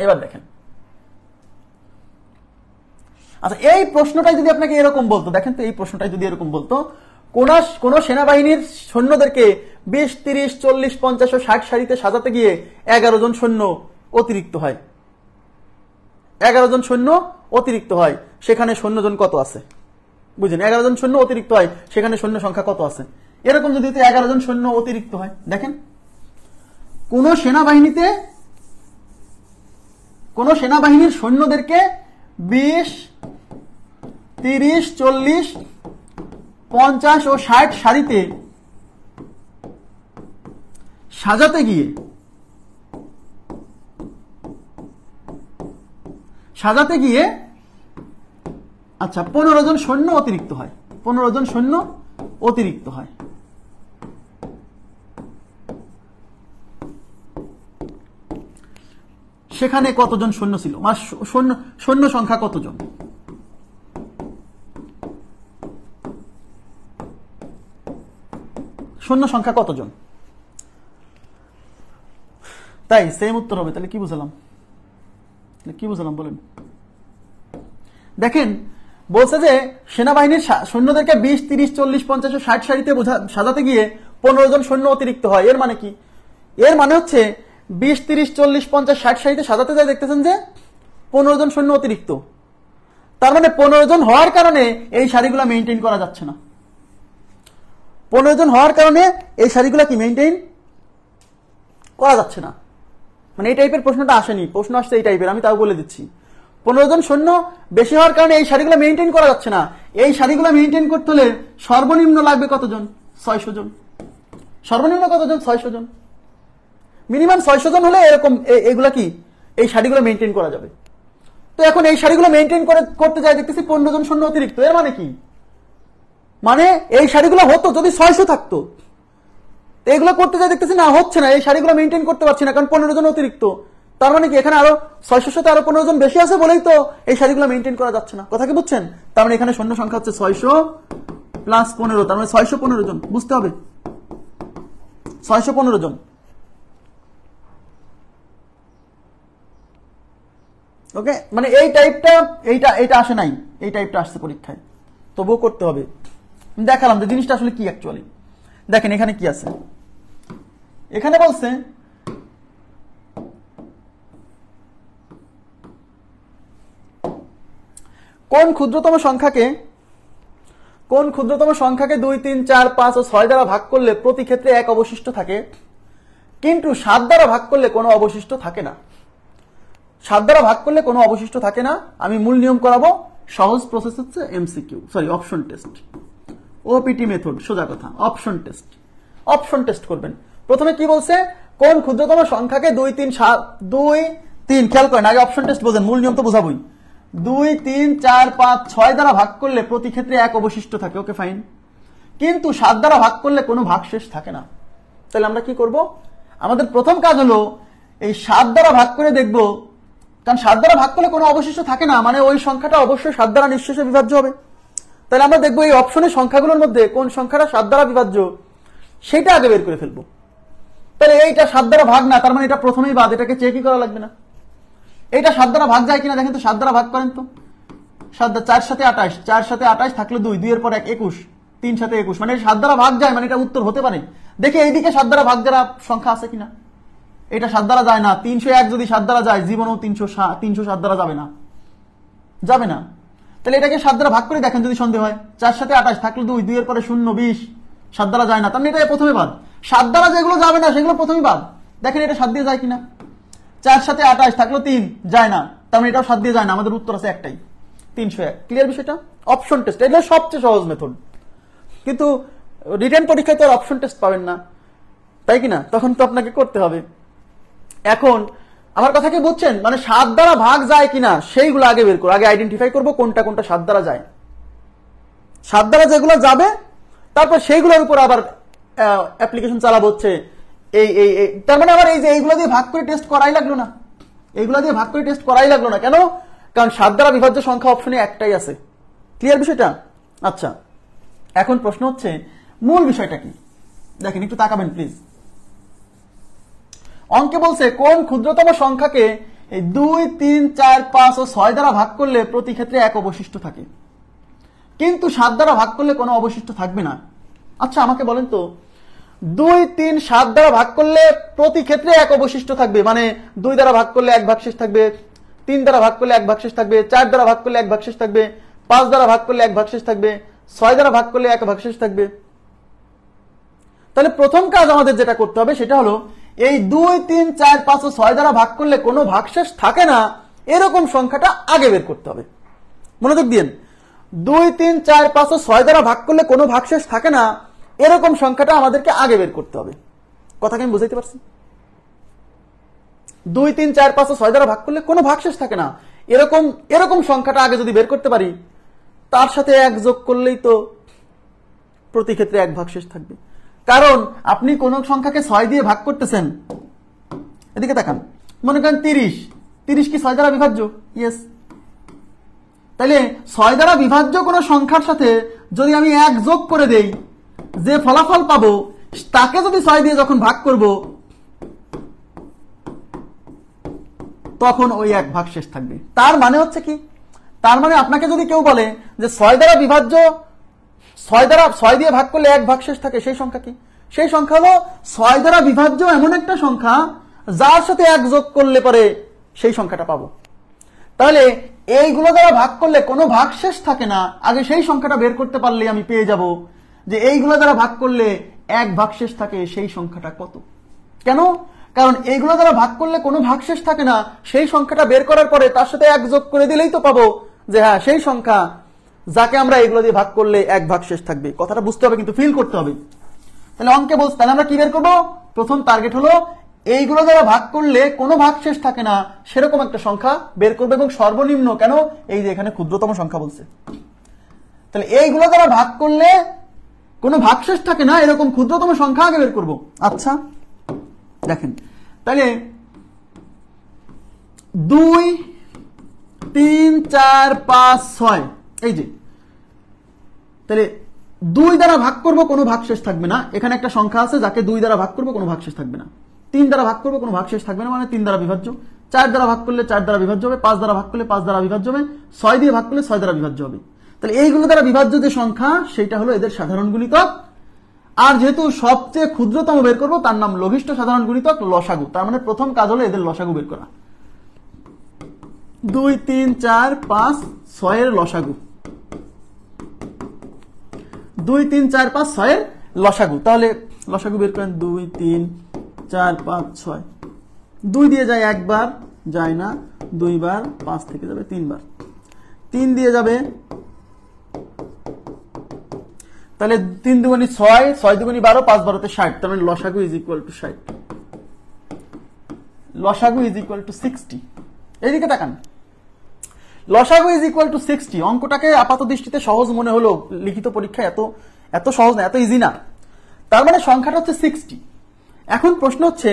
এবার দেখেন। আচ্ছা, এই প্রশ্নটাই যদি আপনাকে এরকম বলতো, দেখেন তো, এই প্রশ্নটাই যদি এরকম বলতো, কোন সেনাবাহিনীর সৈন্যদেরকে 20 30 40 50 ও 60 সারিতে সাজাতে গিয়ে 11 জন সৈন্য অতিরিক্ত হয়, 11 জন সৈন্য অতিরিক্ত হয়, সেখানে সৈন্যজন কত আছে? বুঝলেন? 11 জন সৈন্য অতিরিক্ত হয়, সেখানে সৈন্য সংখ্যা কত আছে? এরকম যদি 11 জন সৈন্য অতিরিক্ত হয়, দেখেন কোন সেনাবাহিনীর সৈন্যদেরকে 20 30 40 50 ও 60 সারিতে সাজাতে গিয়ে আচ্ছা 15 জন সৈন্য অতিরিক্ত হয়, 15 জন সৈন্য অতিরিক্ত হয়। সেখানে কতজন সৈন্য ছিল, মানে সৈন্য সংখ্যা কতজন, সৈন্য সংখ্যা কতজন, তাই সেম উত্তর হবে। তাহলে কি বুঝালাম বলেন। দেখেন বলছে যে সেনাবাহিনীর সৈন্যদেরকে 20, 30, 40, 50, 60 সারিতে সাজাতে গিয়ে 15 জন সৈন্য অতিরিক্ত হয়। এর মানে কি? এর মানে হচ্ছে 20, 30, 40, 50, 60 সারিতে সাজাতে যায় দেখতেছেন যে 15 জন সৈন্য অতিরিক্ত। তার মানে 15 জন হওয়ার কারণে এই সারিগুলো মেইনটেইন করা যাচ্ছে না। 15 জন হওয়ার কারণে এই সারিগুলো কি মেইনটেইন করা যাচ্ছে না। মানে এই টাইপের প্রশ্নটা আসেনি, প্রশ্ন আসছে এই টাইপের, আমি তাও বলে দিচ্ছি। 15 জন সৈন্য বেশি হওয়ার কারণে এই সারিগুলো মেইনটেইন করা যাচ্ছে না। এই সারিগুলো মেইনটেইন করতে হলে সর্বনিম্ন লাগবে কতজন? 600 জন। সর্বনিম্ন কতজন? 600 জন। মিনিমাম 600 জন হলে এরকম এগুলা কি এই সারিগুলো মেইনটেইন করা যাবে। তো এখন এই সারিগুলো মেইনটেইন করতে যায় দেখতেছি 15 জন সৈন্য অতিরিক্ত। এর মানে কি? মানে এই সারিগুলো হতো যদি 600 থাকতো, এগুলো করতে যায় দেখতেছি না, হচ্ছে না, এই সারিগুলো মেইনটেইন করতে পারছি না কারণ 15 জন অতিরিক্ত। তার মানে কি এখানে আরো 600 সাথে আরো 15 জন বেশি আছে বলেই তো এই সারিগুলো মেইনটেইন করা যাচ্ছে না। কথা কি বুঝছেন? তার মানে এখানে সৈন্য সংখ্যা হচ্ছে 600 প্লাস 15, তার মানে 615 জন। বুঝতে হবে 615 জন। ওকে, মানে এই টাইপটা এইটা আসে নাই, এই টাইপটা আসছে পরীক্ষায়, তবুও করতে হবে। দেখালাম যে জিনিসটা আসলে কি অ্যাকচুয়ালি। দেখেন এখানে কি আছে, এখানে বলছে কোন ক্ষুদ্রতম সংখ্যাকে 2, 3, 4, 5 ও 6 দ্বারা ভাগ করলে প্রতি ক্ষেত্রে 1 অবশিষ্ট থাকে, কিন্তু 7 দ্বারা ভাগ করলে কোনো অবশিষ্ট থাকে না। 7 দ্বারা ভাগ করলে কোনো অবশিষ্ট থাকে না। আমি মূল নিয়ম করাবো। সহজ প্রসেস হচ্ছে MCQ, option test, OPT method, সোজা কথা। অপশন টেস্ট করবেন। প্রথমে কি বলছে? কোন ক্ষুদ্রতম সংখ্যাকে 2, 3 খেয়াল করেন, আগে অপশন টেস্ট বোঝেন, মূল নিয়ম তো বোঝাবই। 2, 3, 4, 5, 6 দ্বারা ভাগ করলে প্রতি ক্ষেত্রে 1 অবশিষ্ট থাকে। Okay fine. কিন্তু 7 দ্বারা ভাগ করলে কোনো ভাগশেষ থাকে না। তাহলে আমরা কি করব? আমাদের প্রথম কাজ হলো এই 7 দ্বারা ভাগ করে দেখব, কারণ 7 দ্বারা ভাগ করলে কোনো অবশিষ্ট থাকে না, মানে ওই সংখ্যাটা অবশ্যই 7 দ্বারা নিঃশেষে বিভাজ্য হবে। তাহলে আমরা দেখবো এই অপশনের সংখ্যাগুলোর মধ্যে কোন সংখ্যাটা 7 দ্বারা বিভাজ্য, সেটা আগে বের করে ফেলবো। তাহলে এইটা 7 দ্বারা ভাগ না, তার মানে এটা প্রথমেই বাদ, এটাকে চেকই করা লাগবে না। এইটা 7 দ্বারা ভাগ যায় কিনা দেখেন তো, 7 দ্বারা ভাগ করেন তো। 4 সাথে 28, 4 সাথে 28 থাকলে 2, 2 এর পর 1, 21, 3 সাথে 21, মানে 7 দ্বারা ভাগ যায়, মানে এটা উত্তর হতে পারে। দেখে এইদিকে 7 দ্বারা ভাগ যারা সংখ্যা আছে কিনা। এটা 7 দ্বারা যায় না। 301 যদি 7 দ্বারা যায়, জীবনেও 307 দ্বারা যাবে না। তাহলে এটাকে 7 দ্বারা ভাগ করে দেখেন যদি সন্দেহ হয়। 4 সাথে 28 থাকলে 2, 2 এর পরে 0, 20, 7 দ্বারা যায় না, তার মানে এটা প্রথমে বাদ। 7 দ্বারা যেগুলো যাবে না সেগুলো প্রথমে বাদ। দেখেন এটা 7 দিয়ে যায় কিনা। 4 সাথে 28 থাকলো 3, যায় না, তার মানে এটাও 7 দিয়ে যায় না। আমাদের উত্তর আছে একটাই, 301। ক্লিয়ার বিষয়টা? অপশন টেস্ট এটা সবচেয়ে সহজ মেথড, কিন্তু রিটেন পরীক্ষায় তো আর অপশন টেস্ট পাবেন না, তাই কিনা? তখন তো আপনাকে করতে হবে। এখন আমার কথা কি বুঝছেন? মানে 7 দ্বারা ভাগ যায় কিনা সেইগুলো আগে বের করবো, আগে আইডেন্টিফাই করবো কোনটা 7 দ্বারা যায়। 7 দ্বারা যেগুলো যাবে তারপর সেইগুলোর উপর আবার অ্যাপ্লিকেশন চালাবো। হচ্ছে তার মানে আবার এই যে এইগুলো দিয়ে ভাগ করে টেস্ট করাই লাগলো না। কেন? কারণ 7 দ্বারা বিভাজ্য সংখ্যা অপশনে একটাই আছে। ক্লিয়ার বিষয়টা? আচ্ছা, এখন প্রশ্ন হচ্ছে মূল বিষয়টা কি। দেখেন একটু তাকাবেন প্লিজ। অঙ্কে বলছে কোন ক্ষুদ্রতম সংখ্যাকে 2, 3, 4, 5 ও 6 দ্বারা ভাগ করলে প্রতি ক্ষেত্রে 1 অবশিষ্ট থাকে, কিন্তু 7 দ্বারা ভাগ করলে কোনো অবশিষ্ট থাকবে না। আচ্ছা আমাকে বলেন তো, 2, 3, 7 দ্বারা ভাগ করলে প্রতি ক্ষেত্রে 1 অবশিষ্ট থাকবে, মানে 2 দ্বারা ভাগ করলে 1 ভাগশেষ থাকবে, 3 দ্বারা ভাগ করলে 1 ভাগশেষ থাকবে, 4 দ্বারা ভাগ করলে 1 ভাগশেষ থাকবে, 5 দ্বারা ভাগ করলে 1 ভাগশেষ থাকবে, 6 দ্বারা ভাগ করলে 1 ভাগশেষ থাকবে। তাহলে প্রথম কাজ আমাদের যেটা করতে হবে সেটা হলো এই 2, 3, 4, 5 ও 6 দ্বারা ভাগ করলে কোনো ভাগশেষ থাকে না এরকম সংখ্যাটা আগে বের করতে হবে। মনোযোগ দিন। 2, 3, 4, 5 ও 6 দ্বারা ভাগ করলে কোনো ভাগশেষ থাকে না এরকম সংখ্যাটা আমাদেরকে আগে বের করতে হবে। কথা কি আমি বুঝাইতে পারছি? 2, 3, 4, 5 ও 6 দ্বারা ভাগ করলে কোনো ভাগশেষ থাকে না এরকম সংখ্যাটা আগে যদি বের করতে পারি, তার সাথে 1 যোগ করলেই তো প্রতি ক্ষেত্রে 1 ভাগশেষ থাকবে। কারণ আপনি কোন সংখ্যাকে 6 দিয়ে ভাগ করতেছেন, এদিকে তাকান, মনে করেন 30, 30 কি 6 দ্বারা বিভাজ্য? ইয়েস। তাহলে 6 দ্বারা বিভাজ্য কোনো সংখ্যার সাথে যদি আমি 1 যোগ করে দেই, যে ফলাফল পাবো তাকে যদি 6 দিয়ে যখন ভাগ করব তখন ওই 1 ভাগশেষ থাকবে। তার মানে হচ্ছে কি, তার মানে আপনাকে যদি কেউ বলে যে 6 দ্বারা বিভাজ্য, 6 দিয়ে ভাগ করলে 1 ভাগশেষ থাকে, সেই সংখ্যা কি? সেই সংখ্যা হলো 6 দ্বারা বিভাজ্য এমন একটা সংখ্যা যার সাথে 1 যোগ করলে পরে সেই সংখ্যাটা পাবো। তাহলে এইগুলো দ্বারা ভাগ করলে কোনো ভাগশেষ থাকে না, আগে সেই সংখ্যাটা বের করতে পারলে আমি পেয়ে যাব যে এইগুলো দ্বারা ভাগ করলে 1 ভাগশেষ থাকে, সেই সংখ্যাটা কত। কেন? কারণ এইগুলো দ্বারা ভাগ করলে কোনো ভাগশেষ থাকে না, সেই সংখ্যাটা বের করার পরে তার সাথে 1 যোগ করে দিলেই তো পাবো যে হ্যাঁ সেই সংখ্যা যাকে আমরা এইগুলো দিয়ে ভাগ করলে 1 ভাগশেষ থাকবে। কথাটা বুঝতে হবে, কিন্তু ফিল করতে হবে। তাহলে অঙ্কে বলছে, তাহলে আমরা কি বের করবো? প্রথম টার্গেট হলো এইগুলো দ্বারা ভাগ করলে কোনো ভাগশেষ থাকে না সেরকম একটা সংখ্যা বের করবে, এবং সর্বনিম্ন। কেন? এই যে এখানে ক্ষুদ্রতম সংখ্যা বলছে, তাহলে এইগুলো দ্বারা ভাগ করলে কোনো ভাগশেষ থাকে না এরকম ক্ষুদ্রতম সংখ্যা আগে বের করব। আচ্ছা দেখেন, তাহলে 2 3 4 5 6, এই যে, তাহলে 2 দ্বারা ভাগ করব কোনো ভাগশেষ থাকবে না। এখানে একটা সংখ্যা আছে যাকে 2 দ্বারা ভাগ করব কোনো ভাগশেষ থাকবে না। 3 দ্বারা ভাগ করব কোনো ভাগশেষ থাকবে না, মানে 3 দ্বারা বিভাজ্য। 4 দ্বারা ভাগ করলে 4 দ্বারা বিভাজ্য হবে। 5 দ্বারা ভাগ করলে 5 দ্বারা বিভাজ্য হবে। 6 দিয়ে ভাগ করলে 6 দ্বারা বিভাজ্য হবে। তাহলে এইগুলো দ্বারা বিভাজ্য যে সংখ্যা সেটা হলো এদের সাধারণ গুণিতক। আর যেহেতু সবচেয়ে ক্ষুদ্রতম বের করব তার নাম লঘিষ্ঠ সাধারণ গুণিতক, লসাগু। তার মানে প্রথম কাজ হলো এদের লসাগু বের করা। 2 3 4 5 6 এর লসাগু, 2 3 4 5 6 এর লসাগু। তাহলে লসাগু বের করেন। 2 3 4 5 6, 2 দিয়ে যায় একবার, যায় না, 2 বার, 5 থেকে যাবে 3 বার, 3 দিয়ে যাবে, তাহলে 3 দুগুণী 6, 6 দুগুণী 12, 5 12 তে 60। তার মানে লসাগু ইজ ইকুয়াল টু 60, লসাগু ইজ ইকুয়াল টু 60। এইদিকে তাকান, লসাগু ইজ ইকুয়াল টু 60। অঙ্কটাকে আপাত দৃষ্টিতে সহজ মনে হলো, লিখিত পরীক্ষায় এত সহজ না, এত ইজি না। তার মানে সংখ্যাটা হচ্ছে 60। এখন প্রশ্ন হচ্ছে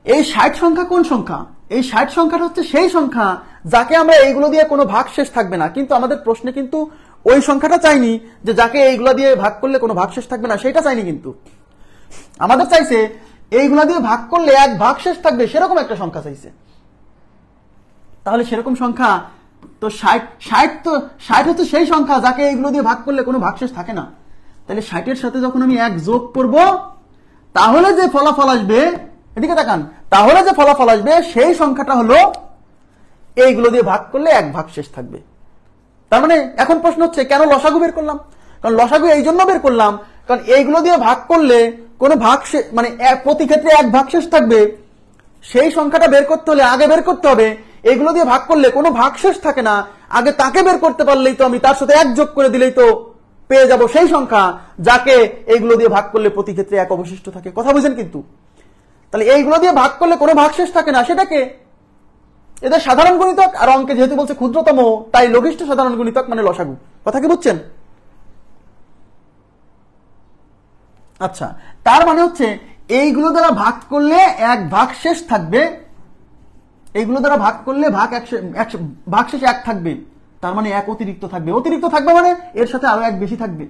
এই 60 সংখ্যা কোন সংখ্যা? এই 60 সংখ্যাটা হচ্ছে সেই সংখ্যা যাকে আমরা এইগুলো দিয়ে কোনো ভাগশেষ থাকবে না। কিন্তু আমাদের প্রশ্নে কিন্তু ওই সংখ্যাটা চাইনি যে যাকে এইগুলা দিয়ে ভাগ করলে কোনো ভাগশেষ থাকবে না, সেটা চাইনি। কিন্তু আমাদের চাইছে এইগুলা দিয়ে ভাগ করলে 1 ভাগশেষ থাকবে সেরকম একটা সংখ্যা চাইছে। তাহলে সেরকম সংখ্যা তো 60 তো 60 হচ্ছে সেই সংখ্যা যাকে এইগুলো দিয়ে ভাগ করলে কোনো ভাগশেষ থাকে না। তাহলে 60 এর সাথে যখন আমি 1 যোগ করব তাহলে যে ফলাফল আসবে, এদিকে তাকান, তাহলে যে ফলাফল আসবে সেই সংখ্যাটা হলো এইগুলো দিয়ে ভাগ করলে 1 ভাগশেষ থাকবে। তার মানে এখন প্রশ্ন হচ্ছে কেন লসাগু বের করলাম? কারণ লসাগু এই জন্য বের করলাম কারণ এইগুলো দিয়ে ভাগ করলে কোনো ভাগশেষ, মানে প্রতি ক্ষেত্রে 1 ভাগশেষ থাকবে। সেই সংখ্যাটা বের করতে হলে আগে বের করতে হবে এগুলো দিয়ে ভাগ করলে কোনো ভাগশেষ থাকে না, আগে তাকে বের করতে পারলেই তো আমি তার সাথে 1 যোগ করে দিলেই তো পেয়ে যাব সেই সংখ্যা যাকে এইগুলো দিয়ে ভাগ করলে প্রতি ক্ষেত্রে 1 অবশিষ্ট থাকে। কথা বুঝেন? কিন্তু তাহলে এইগুলো দিয়ে ভাগ করলে কোনো ভাগশেষ থাকে না, সেটাকে এদের সাধারণ গুণিতক। আর অঙ্কে যেহেতু বলছে ক্ষুদ্রতম, তাই লঘিষ্ঠ সাধারণ গুণিতক মানে লসাগু। কথা কি বুঝছেন? আচ্ছা, তার মানে হচ্ছে এইগুলো দ্বারা ভাগ করলে 1 ভাগশেষ থাকবে, এইগুলো দ্বারা ভাগ করলে ভাগশেষ 1 থাকবে। তার মানে 1 অতিরিক্ত থাকবে। অতিরিক্ত থাকবে মানে এর সাথে আরো 1 বেশি থাকবে,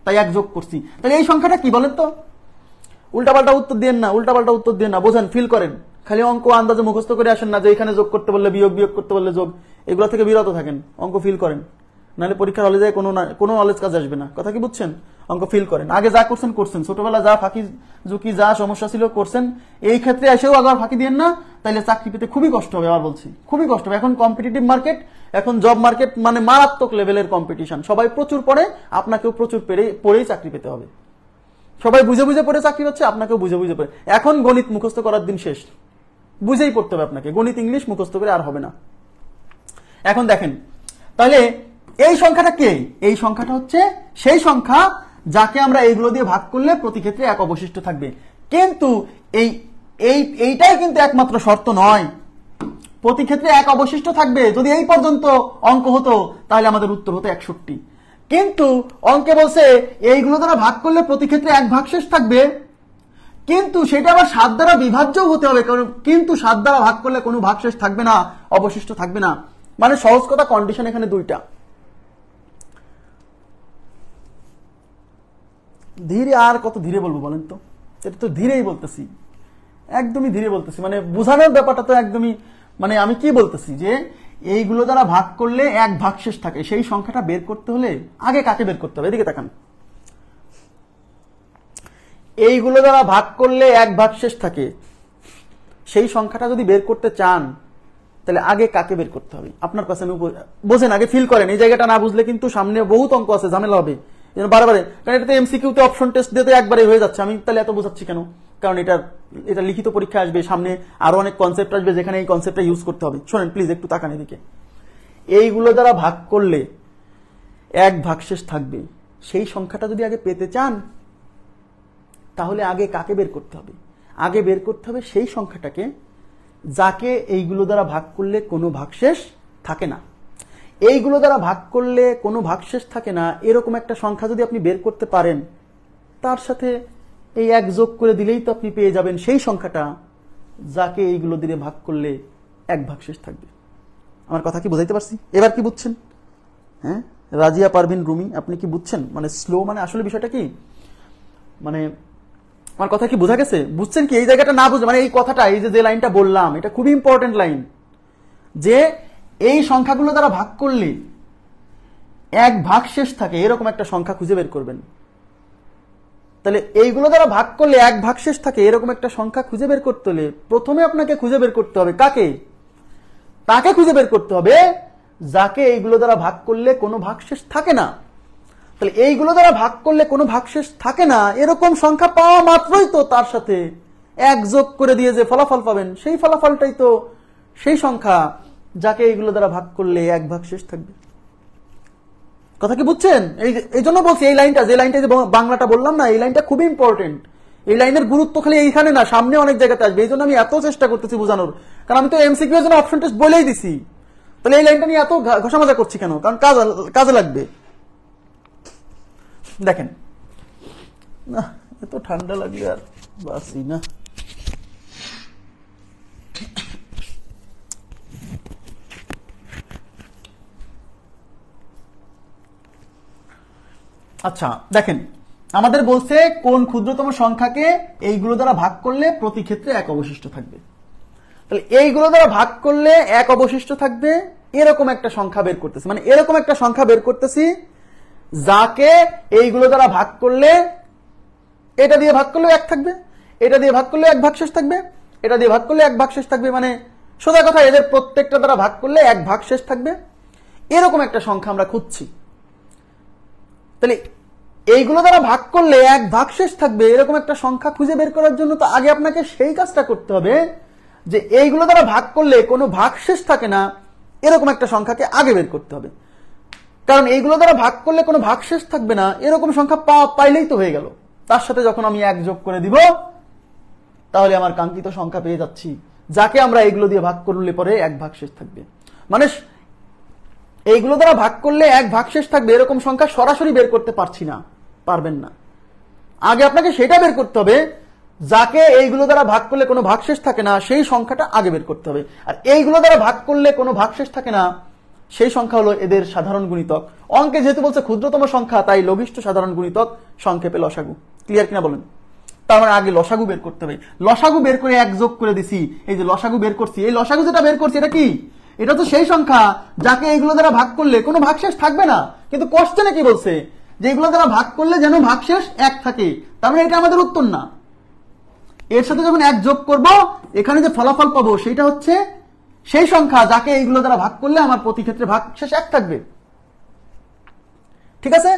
তাই 1 যোগ করছি। তাহলে এই সংখ্যাটা কি বলেন তো? উল্টাপাল্টা উত্তর দেন না, উল্টাপাল্টা উত্তর দেন না, বোঝেন, ফিল করেন। খালি অঙ্ক আন্দাজে মুখস্থ করে আসেন না যে এখানে যোগ করতে বললে বিয়োগ, বিয়োগ করতে বললে যোগ, এগুলো থেকে বিরত থাকেন। অঙ্ক ফিল করেন, নাহলে পরীক্ষার হলে যায় কোনো নলেজ কাজ আসবে না। কথা কি বুঝছেন? অঙ্ক ফিল করেন। আগে যা করছেন করছেন, ছোটবেলা যা ফাঁকি ঝুঁকি যা সমস্যা ছিল করছেন, এই ক্ষেত্রে এসেও আবার ফাঁকি দিয়েন না, তাইলে চাকরি পেতে খুবই কষ্ট হবে। আবার বলছি খুবই কষ্ট হবে। এখন কম্পিটিটিভ মার্কেট, এখন জব মার্কেট মানে মারাত্মক লেভেলের কম্পিটিশন। সবাই প্রচুর পড়ে, আপনাকেও প্রচুর পড়েই চাকরি পেতে হবে। সবাই বুঝে বুঝে পড়ে চাকরি হচ্ছে, আপনাকেও বুঝে বুঝে পড়ে। এখন গণিত মুখস্থ করার দিন শেষ, বুঝেই পড়তে হবে আপনাকে। গণিত ইংলিশ মুখস্থ করে আর হবে না। এখন দেখেন, তাহলে এই সংখ্যাটা কে? এই সংখ্যাটা হচ্ছে সেই সংখ্যা যাকে আমরা এইগুলো দিয়ে ভাগ করলে প্রতি ক্ষেত্রে 1 অবশিষ্ট থাকবে। কিন্তু এইটাই কিন্তু একমাত্র শর্ত নয়। প্রতি ক্ষেত্রে 1 অবশিষ্ট থাকবে যদি এই পর্যন্ত অঙ্ক হতো তাহলে আমাদের উত্তর হতো 61। কিন্তু অঙ্কে বলছে এইগুলো দ্বারা ভাগ করলে প্রতি ক্ষেত্রে 1 ভাগশেষ থাকবে, কিন্তু সেটা আবার 7 দ্বারা বিভাজ্য হতে হবে, কারণ কিন্তু 7 দ্বারা ভাগ করলে কোনো ভাগশেষ থাকবে না, অবশিষ্ট থাকবে না। মানে সহজ কথা, কন্ডিশন এখানে দুইটা। ধীরে, আর কত ধীরে বলবো বলেন তো? এটা তো ধীরেই বলতেছি, একদমই ধীরে বলতেছি, মানে বোঝানোর ব্যাপারটা তো একদমই, মানে আমি কি বলতেছি যে এইগুলো দ্বারা ভাগ করলে এক ভাগশেষ থাকে, সেই সংখ্যাটা বের করতে হলে আগে কাকে বের করতে হবে? এদিকে তাকান। এইগুলো দ্বারা ভাগ করলে এক ভাগশেষ থাকে, সেই সংখ্যাটা যদি বের করতে চান তাহলে আগে কাকে বের করতে হবে? আপনার কাছে আমি বোঝেন, আগে ফিল করেন। এই জায়গাটা না বুঝলে কিন্তু সামনে বহুত অঙ্ক আছে, ঝামেলা হবে বারবারে, কারণ এটাতে এমসিকিউতে অপশন টেস্ট দিতে একবারে হয়ে যাচ্ছে। আমি তাহলে এত বোঝাচ্ছি কেন? কারণ এটা লিখিত পরীক্ষা আসবে সামনে, আরো অনেক কনসেপ্ট আসবে যেখানে এই কনসেপ্টটা ইউজ করতে হবে। শোনেন প্লিজ, একটু তাকান এদিকে। এইগুলো দ্বারা ভাগ করলে এক ভাগশেষ থাকবে, সেই সংখ্যাটা যদি আগে পেতে চান তাহলে আগে কাকে বের করতে হবে? আগে বের করতে হবে সেই সংখ্যাটাকে যাকে এইগুলো দ্বারা ভাগ করলে কোনো ভাগশেষ থাকে না। এইগুলো দ্বারা ভাগ করলে কোনো ভাগশেষ থাকে না এরকম একটা সংখ্যা যদি আপনি বের করতে পারেন, তার সাথে এই এক যোগ করে দিলেই তো আপনি পেয়ে যাবেন সেই সংখ্যাটা যাকে এইগুলো দিয়ে ভাগ করলে এক ভাগশেষ থাকবে। আমার কথা কি বুঝাইতে পারছি? এবার কি বুঝছেন? হ্যাঁ, রাজিয়া পারভিন রুমি, আপনি কি বুঝছেন? মানে স্লো, মানে আসলে বিষয়টা কি, মানে আমার কথা কি বোঝা গেছে? বুঝছেন কি? এই জায়গাটা না বুঝে, মানে এই কথাটা, এই যে লাইনটা বললাম, এটা খুবই ইম্পর্টেন্ট লাইন, যে এই সংখ্যাগুলো দ্বারা ভাগ করলে এক ভাগশেষ থাকে এরকম একটা সংখ্যা খুঁজে বের করবেন। তাহলে এইগুলো দ্বারা ভাগ করলে এক ভাগশেষ থাকে এরকম একটা সংখ্যা খুঁজে বের করতে হলে প্রথমে আপনাকে খুঁজে বের করতে হবে কাকে? তাকে খুঁজে বের করতে হবে যাকে এইগুলো দ্বারা ভাগ করলে কোনো ভাগশেষ থাকে না। তাহলে এইগুলো দ্বারা ভাগ করলে কোনো ভাগশেষ থাকে না এরকম সংখ্যা পাওয়া মাত্রই তো তার সাথে এক যোগ করে দিয়ে যে ফলাফল পাবেন, সেই ফলাফলটাই তো সেই সংখ্যা যাকে এইগুলো দ্বারা ভাগ করলে এক ভাগশেষ থাকবে। কথা কি বুঝছেন? এই জন্য বলছি এই লাইনটা, যে লাইনটা যে বাংলাটা বললাম না, এই লাইনটা খুবই ইম্পর্টেন্ট। এই লাইনের গুরুত্ব খালি এইখানে না, সামনে অনেক জায়গাতে আসবে। এই জন্য আমি এত চেষ্টা করতেছি বোঝানোর, কারণ আমি তো এমসিকিউ এর জন্য অপশন টেস্ট বলেই দিছি। তাহলে এই লাইনটা নিয়ে এত ঘষামাজা করছি কেন? কারণ কাজে লাগবে। দেখেন না, এত ঠান্ডা লাগলে আর বাসি না। আচ্ছা দেখেন, আমাদের বলছে কোন ক্ষুদ্রতম সংখ্যাকে এইগুলো দ্বারা ভাগ করলে প্রতি ক্ষেত্রে এক অবশিষ্ট থাকবে। তাহলে এইগুলো দ্বারা ভাগ করলে এক অবশিষ্ট থাকবে এরকম একটা সংখ্যা বের করতেছি, মানে এরকম একটা সংখ্যা বের করতেছি যাকে এইগুলো দ্বারা ভাগ করলে, এটা দিয়ে ভাগ করলে এক থাকবে, এটা দিয়ে ভাগ করলে এক ভাগশেষ থাকবে, এটা দিয়ে ভাগ করলে এক ভাগশেষ থাকবে, মানে সোজা কথা এদের প্রত্যেকটা দ্বারা ভাগ করলে এক ভাগশেষ থাকবে এরকম একটা সংখ্যা আমরা খুঁজছি। তাহলে এইগুলো দ্বারা ভাগ করলে এক ভাগশেষ থাকবে এরকম একটা সংখ্যা খুঁজে বের করার জন্য তো আগে আপনাকে সেই কাজটা করতে হবে যে এইগুলো দ্বারা ভাগ করলে কোনো ভাগশেষ থাকে না এরকম একটা সংখ্যাকে আগে বের করতে হবে। কারণ এইগুলো দ্বারা ভাগ করলে কোনো ভাগশেষ থাকবে না এরকম সংখ্যা পাইলেই তো হয়ে গেল। তার সাথে যখন আমি এক যোগ করে দিব তাহলে আমার কাঙ্ক্ষিত সংখ্যা পেয়ে যাচ্ছি যাকে আমরা এইগুলো দিয়ে ভাগ করলে পরে এক ভাগশেষ থাকবে। মানে এইগুলো দ্বারা ভাগ করলে এক ভাগশেষ থাকবে এরকম সংখ্যা সরাসরি বের করতে পারছি না, পারবেন না। আগে আপনাকে সেটা বের করতে হবে যাকে এইগুলো দ্বারা ভাগ করলে কোনো ভাগশেষ থাকে না সেই সংখ্যাটা আগে বের করতে হবে। আর এইগুলো দ্বারা ভাগ করলে কোনো ভাগশেষ থাকে না সেই সংখ্যা হলো এদের সাধারণ গুণিতক। অঙ্কে যেহেতু বলছে ক্ষুদ্রতম সংখ্যা, তাই লঘিষ্ঠ সাধারণ গুণিতক, সংক্ষেপে লসাগু। ক্লিয়ার কিনা বলেন? তার মানে আগে লসাগু বের করতে হবে। লসাগু বের করে এক যোগ করে দিছি, এই যে লসাগু বের করছি, এই লসাগু যেটা বের করছি এটা কি? এটা তো সেই সংখ্যা যাকে এইগুলো দ্বারা ভাগ করলে কোনো ভাগশেষ থাকবে না। কিন্তু কোশ্চেনে কি বলছে? যে এগুলো দ্বারা ভাগ করলে যেন ভাগশেষ এক থাকে। তার মানে এটা আমাদের উত্তর না। এর সাথে যখন এক যোগ করব এখানে যে ফলাফল পাবো সেটা হচ্ছে সেই সংখ্যা যাকে এইগুলো দ্বারা ভাগ করলে আমার প্রতি ক্ষেত্রে ভাগশেষ এক থাকবে। ঠিক আছে?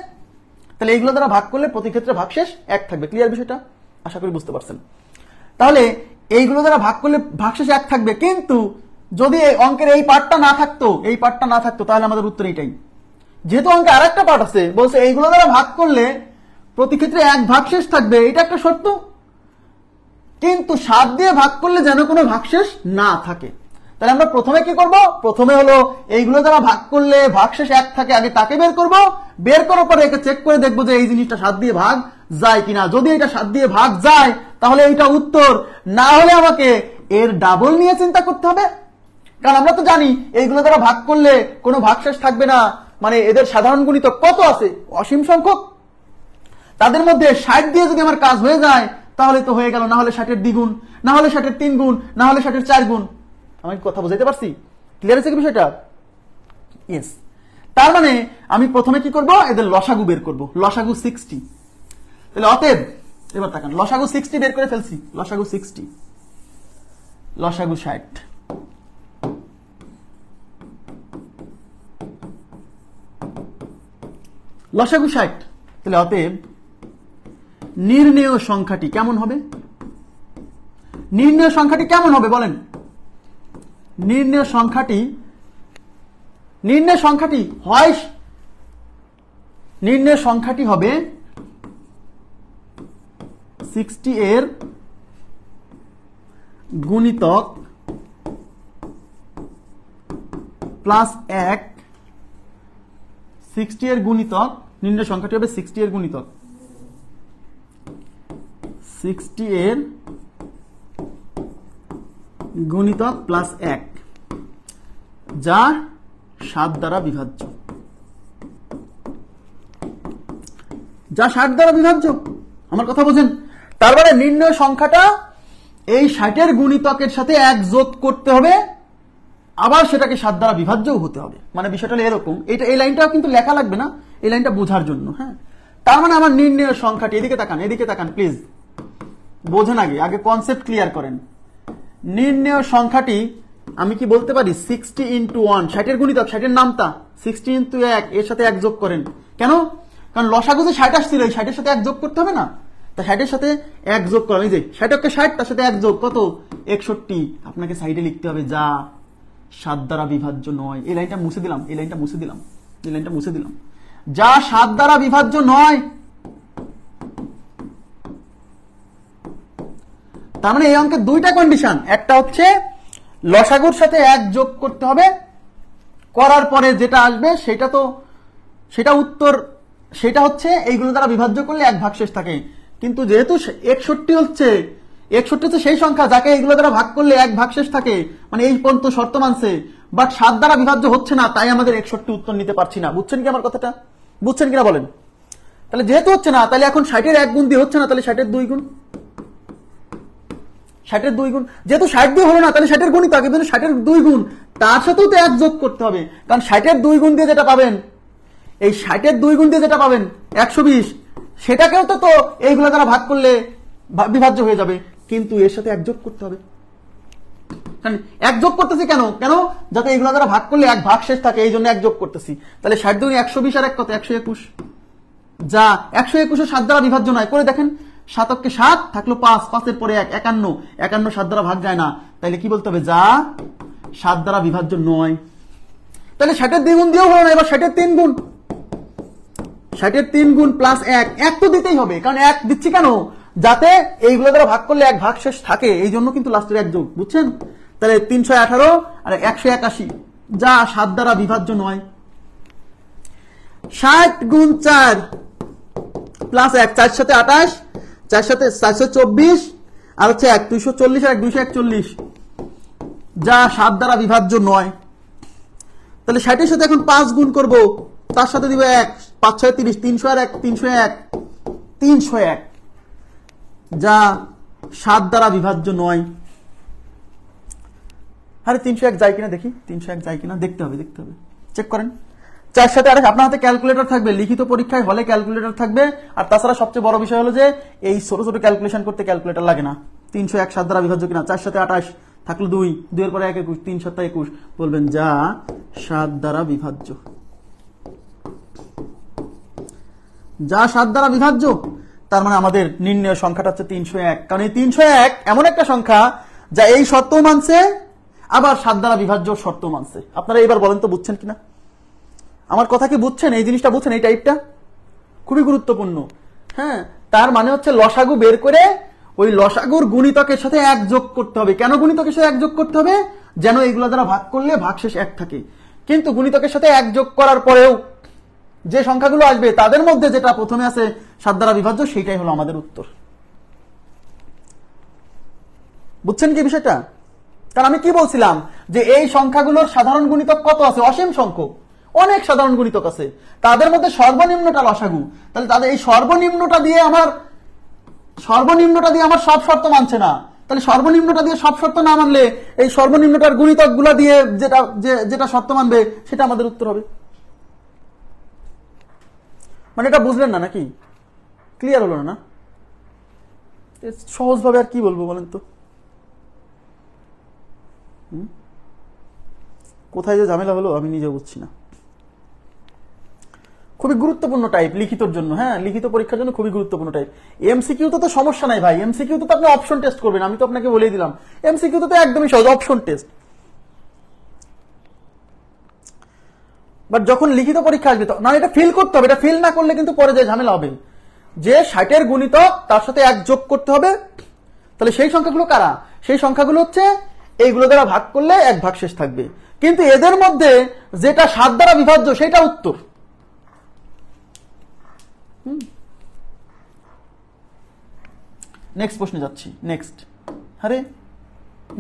তাহলে এইগুলো দ্বারা ভাগ করলে প্রতি ক্ষেত্রে ভাগশেষ এক থাকবে। ক্লিয়ার বিষয়টা? আশা করি বুঝতে পারছেন। তাহলে এইগুলো দ্বারা ভাগ করলে ভাগশেষ এক থাকবে, কিন্তু যদি অঙ্কের এই পার্টটা না থাকতো তাহলে আমাদের উত্তর এইটাই। যেহেতু অঙ্কে আরেকটা পার্ট আছে, বলছে এইগুলো দ্বারা ভাগ করলে প্রতি ক্ষেত্রে এক ভাগশেষ থাকবে, এটা একটা শর্ত, কিন্তু 7 দিয়ে ভাগ করলে যেন কোনো ভাগশেষ না থাকে। তাহলে আমরা প্রথমে কি করব? প্রথমে হলো এইগুলো দ্বারা ভাগ করলে ভাগশেষ এক থাকে, আগে তাকে বের করব। বের করার পরে একে চেক করে দেখবো যে এই জিনিসটা 7 দিয়ে ভাগ যায় কিনা। যদি এটা 7 দিয়ে ভাগ যায় তাহলে এইটা উত্তর, না হলে আমাকে এর ডাবল নিয়ে চিন্তা করতে হবে। কারণ আমরা তো জানি এইগুলো দ্বারা ভাগ করলে কোনো ভাগশেষ থাকবে না, মানে এদের সাধারণ গুণিতক কত আছে, অসীম সংখ্যক। তাদের মধ্যে 60 দিয়ে যদি আমার কাজ হয়ে যায় তাহলে তো হয়ে গেল, না হলে 60 এর দ্বিগুণ, না হলে 60 এর 3 গুণ, না হলে 60 এর 4 গুণ। আমি কথা বুঝাইতে পারছি? ক্লিয়ার আছে কি বিষয়টা? ইয়েস। তার মানে আমি প্রথমে কি করব, এদের লসাগু বের করব। লসাগু 60। তাহলে অতএব এবার তাকান, লসাগু 60 বের করে ফেলছি। লসাগু 60, লসাগু 60, লসাগু 60। তাহলে অতএব নির্ণেয় সংখ্যাটি কেমন হবে? নির্ণেয় সংখ্যাটি কেমন হবে বলেন? নির্ণেয় সংখ্যাটি হয়, নির্ণেয় সংখ্যাটি হবে 60 এর গুণিতক প্লাস 1। 60 এর গুণিতক, নির্ণেয় সংখ্যাটি হবে 60 এর গুণিতক, 60 এর গুণিতক প্লাস 1, যা 7 দ্বারা বিভাজ্য, যা 7 দ্বারা বিভাজ্য। আমার কথা বোঝেন? তার মানে নির্ণয় সংখ্যাটা এই 60 এর গুণিতকের সাথে 1 যোগ করতে হবে, আবার সেটাকে 7 দ্বারা বিভাজ্যও হতে হবে। মানে বিষয়টা এরকম, এটা এই লাইনটাও কিন্তু লেখা লাগবে না, এই লাইনটা বোঝার জন্য। হ্যাঁ, তার মানে আমার নির্ণয় সংখ্যাটি, এদিকে তাকান, এদিকে তাকান প্লিজ, বোঝেন আগে কনসেপ্ট ক্লিয়ার করেন। নির্ণয় সংখ্যাটি আমি কি বলতে পারি 60 ইন্টু 1, 60 এর গুণিতক, 60 এর নামতা 60 ইন্টু 1, এর সাথে 1 যোগ করেন। কেন? কারণ লসাগু যে 60 আসছিল, এই 60 এর সাথে 1 যোগ করতে হবে না? তা 60 এর সাথে 1 যোগ করেন, এই যে 60কে 60, তার সাথে 1 যোগ কত? 61। আপনাকে সাইডে লিখতে হবে যা 7 দ্বারা বিভাজ্য নয়। এই লাইনটা মুছে দিলাম, এই লাইনটা মুছে দিলাম, এই লাইনটা মুছে দিলাম, যা 7 দ্বারা বিভাজ্য নয়। তার মানে এই অঙ্কের দুইটা কন্ডিশন, একটা হচ্ছে লসাগুর সাথে 1 যোগ করতে হবে, করার পরে যেটা আসবে সেটা উত্তর, সেটা হচ্ছে এইগুলো দ্বারা বিভাজ্য করলে 1 ভাগশেষ থাকে। কিন্তু যেহেতু 61 হচ্ছে সেই সংখ্যা যাকে এইগুলো দ্বারা ভাগ করলে 1 ভাগশেষ থাকে, মানে এই পর্যন্ত শর্ত মানছে, বাট 7 দ্বারা বিভাজ্য হচ্ছে না, তাই আমাদের 61 উত্তর নিতে পারছি না। বুঝছেন কি আমার কথাটা? বুঝছেন কিনা বলেন? তাহলে যেহেতু হচ্ছে না, তাহলে এখন 60 এর 1 গুণ দিয়ে হচ্ছে না, তাহলে 60 এর 2 গুণ, 60 এর 2 গুণ, যেহেতু 60 দিয়ে হলো না, তাহলে 60 এর গুণই থাকে, কিন্তু 60 এর 2 গুণ, তার সাথেও তো 1 যোগ করতে হবে। কারণ 60 এর 2 গুণ দিয়ে যেটা পাবেন, এই 60 এর 2 গুণ দিয়ে যেটা পাবেন 120, সেটাকেও তো এইগুলো দ্বারা ভাগ করলে বিভাজ্য হয়ে যাবে, কিন্তু এর সাথে 1 যোগ করতে হবে। 1 যোগ করতেছি কেন? যাতে এইগুলো দ্বারা ভাগ করলে 1 ভাগশেষ থাকে, এই জন্য 1 যোগ করতেছি। তাহলে 60 দুই 120 আর 1 কত? 121, যা 121 7 দ্বারা বিভাজ্য নয়। করে দেখেন, 7কে 7 থাকলো 5, 5 এর পরে 1, 51, 51 7 দ্বারা ভাগ যায় না, তাইলে কি বলতে হবে? যা 7 দ্বারা বিভাজ্য নয়। তাহলে 60 এর 2 গুণ দিয়েও হলো না, এবার 60 এর 3 গুণ, 60 এর 3 গুণ প্লাস 1 তো দিতেই হবে। কারণ 1 দিচ্ছি কেন? যাতে এইগুলো দ্বারা ভাগ করলে 1 ভাগশেষ থাকে, এই জন্য কিন্তু লাস্টের 1 যোগ। বুঝছেন? তাহলে 318 আর 181, যা 7 দ্বারা বিভাজ্য নয়। 60 গুণ 4 প্লাস 1, 4 সাথে 28, 4 সাথে 424, আর হচ্ছে 1 240 আর 241, যা 7 দ্বারা বিভাজ্য নয়। তাহলে 60 এর সাথে এখন 5 গুণ করব, তার সাথে দিব 1, 5 6 30, 300 আর 1 301, 301, যা 7 দ্বারা বিভাজ্য নয়। আরে 301 যায় কিনা দেখি, 301 যায় কিনা দেখতে হবে, চেক করেন। 4 সাথে 28, আপনার হাতে ক্যালকুলেটর থাকবে, লিখিত পরীক্ষায় হলে ক্যালকুলেটর থাকবে। আর তাছাড়া সবচেয়ে বড় বিষয় হলো যে এই ছোট ছোট ক্যালকুলেশন করতে ক্যালকুলেটর লাগে না। 301 7 দ্বারা বিভাজ্য কিনা? 4 সাথে 28 থাকলো 2, 2 এর পরে 1 21, 3 7 21, বলবেন যা 7 দ্বারা বিভাজ্য, যা 7 দ্বারা বিভাজ্য। তার মানে আমাদের নির্ণয় সংখ্যাটা হচ্ছে 301। কারণ এই 301 এমন একটা সংখ্যা যা এই শর্ত মানছে, আবার 7 দ্বারা বিভাজ্য শর্ত মানছে। আপনারা এবার বলেন তো বুঝছেন কিনা আমার কথা? কি বুঝছেন? এই জিনিসটা বুঝছেন? এই টাইপটা খুবই গুরুত্বপূর্ণ। হ্যাঁ, তার মানে হচ্ছে লসাগু বের করে ওই লসাগুর গুণিতকের সাথে 1 যোগ করতে হবে। কেন গুণিতকের সাথে 1 যোগ করতে হবে? যেন এইগুলো দ্বারা ভাগ করলে ভাগশেষ 1 থাকে। কিন্তু গুণিতকের সাথে 1 যোগ করার পরেও যে সংখ্যাগুলো আসবে তাদের মধ্যে যেটা প্রথমে আছে 7 দ্বারা বিভাজ্য, সেইটাই হলো আমাদের উত্তর। বুঝছেন কি বিষয়টা? কারণ আমি কি বলছিলাম যে এই সংখ্যাগুলোর সাধারণ গুণিতক কত আছে? অসীম সংখ্যক, অনেক সাধারণ গুণিতক আছে, তাদের মধ্যে সর্বনিম্নটা লসাগু। তাহলে তাদের এই সর্বনিম্নটা দিয়ে আমার সব শর্ত মানছে না। তাহলে সর্বনিম্নটা দিয়ে সব শর্ত না মানলে এই সর্বনিম্নটার গুণিতক গুলা দিয়ে যেটা শর্ত মানবে সেটা আমাদের উত্তর হবে। মানে এটা বুঝলেন না নাকি? ক্লিয়ার হলো না? সহজভাবে আর কি বলবো বলেন তো? কোথায় যে ঝামেলা হলো আমি নিজে বুঝছি না। খুবই গুরুত্বপূর্ণ টাইপ লিখিতর জন্য, হ্যাঁ, লিখিত পরীক্ষার জন্য খুবই গুরুত্বপূর্ণ টাইপ। এমসিকিউ তো সমস্যা নাই ভাই, এমসিকিউ তো আপনি অপশন টেস্ট করবেন, আমি তো আপনাকে বলেই দিলাম। এমসিকিউ তো একদমই সহজ, অপশন টেস্ট। বাট যখন লিখিত পরীক্ষা আসবে না, এটা ফিল করতে হবে। এটা ফিল না করলে কিন্তু পরে যে ঝামেলা হবে, যে 60-এর গুণিতক তার সাথে 1 যোগ করতে হবে। তাহলে সেই সংখ্যাগুলো কারা? সেই সংখ্যাগুলো হচ্ছে এইগুলো দ্বারা ভাগ করলে 1 ভাগ শেষ থাকবে, কিন্তু এদের মধ্যে যেটা 7 দ্বারা বিভাজ্য সেটা উত্তর। নেক্সট প্রশ্নে যাচ্ছি।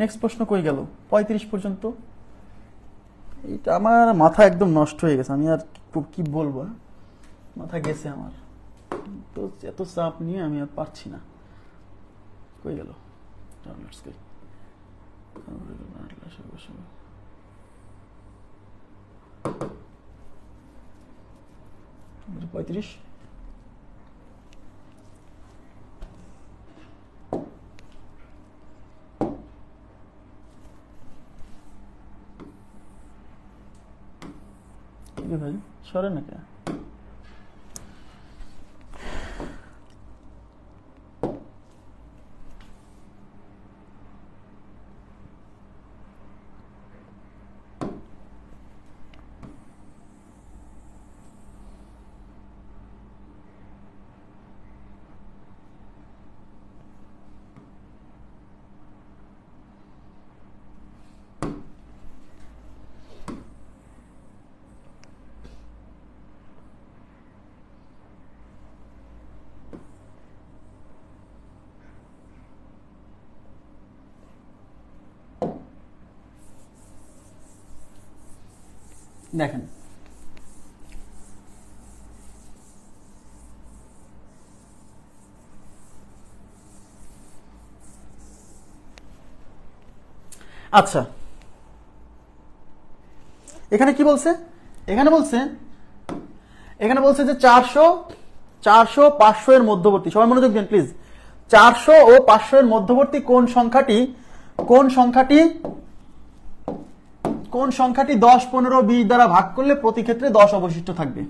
নেক্সট প্রশ্ন কই গেল? 35 পর্যন্ত। এটা আমার মাথা একদম নষ্ট হয়ে গেছে, আমি আর কি বলবো, মাথা গেছে আমার তো, এত চাপ নিয়ে আমি আর পারছি না। কই গেল? 35। ভাই সরে না কে? দেখেন, আচ্ছা এখানে কি বলছে? এখানে বলছে যে 400, 500 এর মধ্যবর্তী, সবাই মনোযোগ দিন প্লিজ। 400 ও 500 এর মধ্যবর্তী কোন সংখ্যাটি 10, 15, 20 দ্বারা ভাগ করলে প্রতি ক্ষেত্রে 10 অবশিষ্ট থাকবে?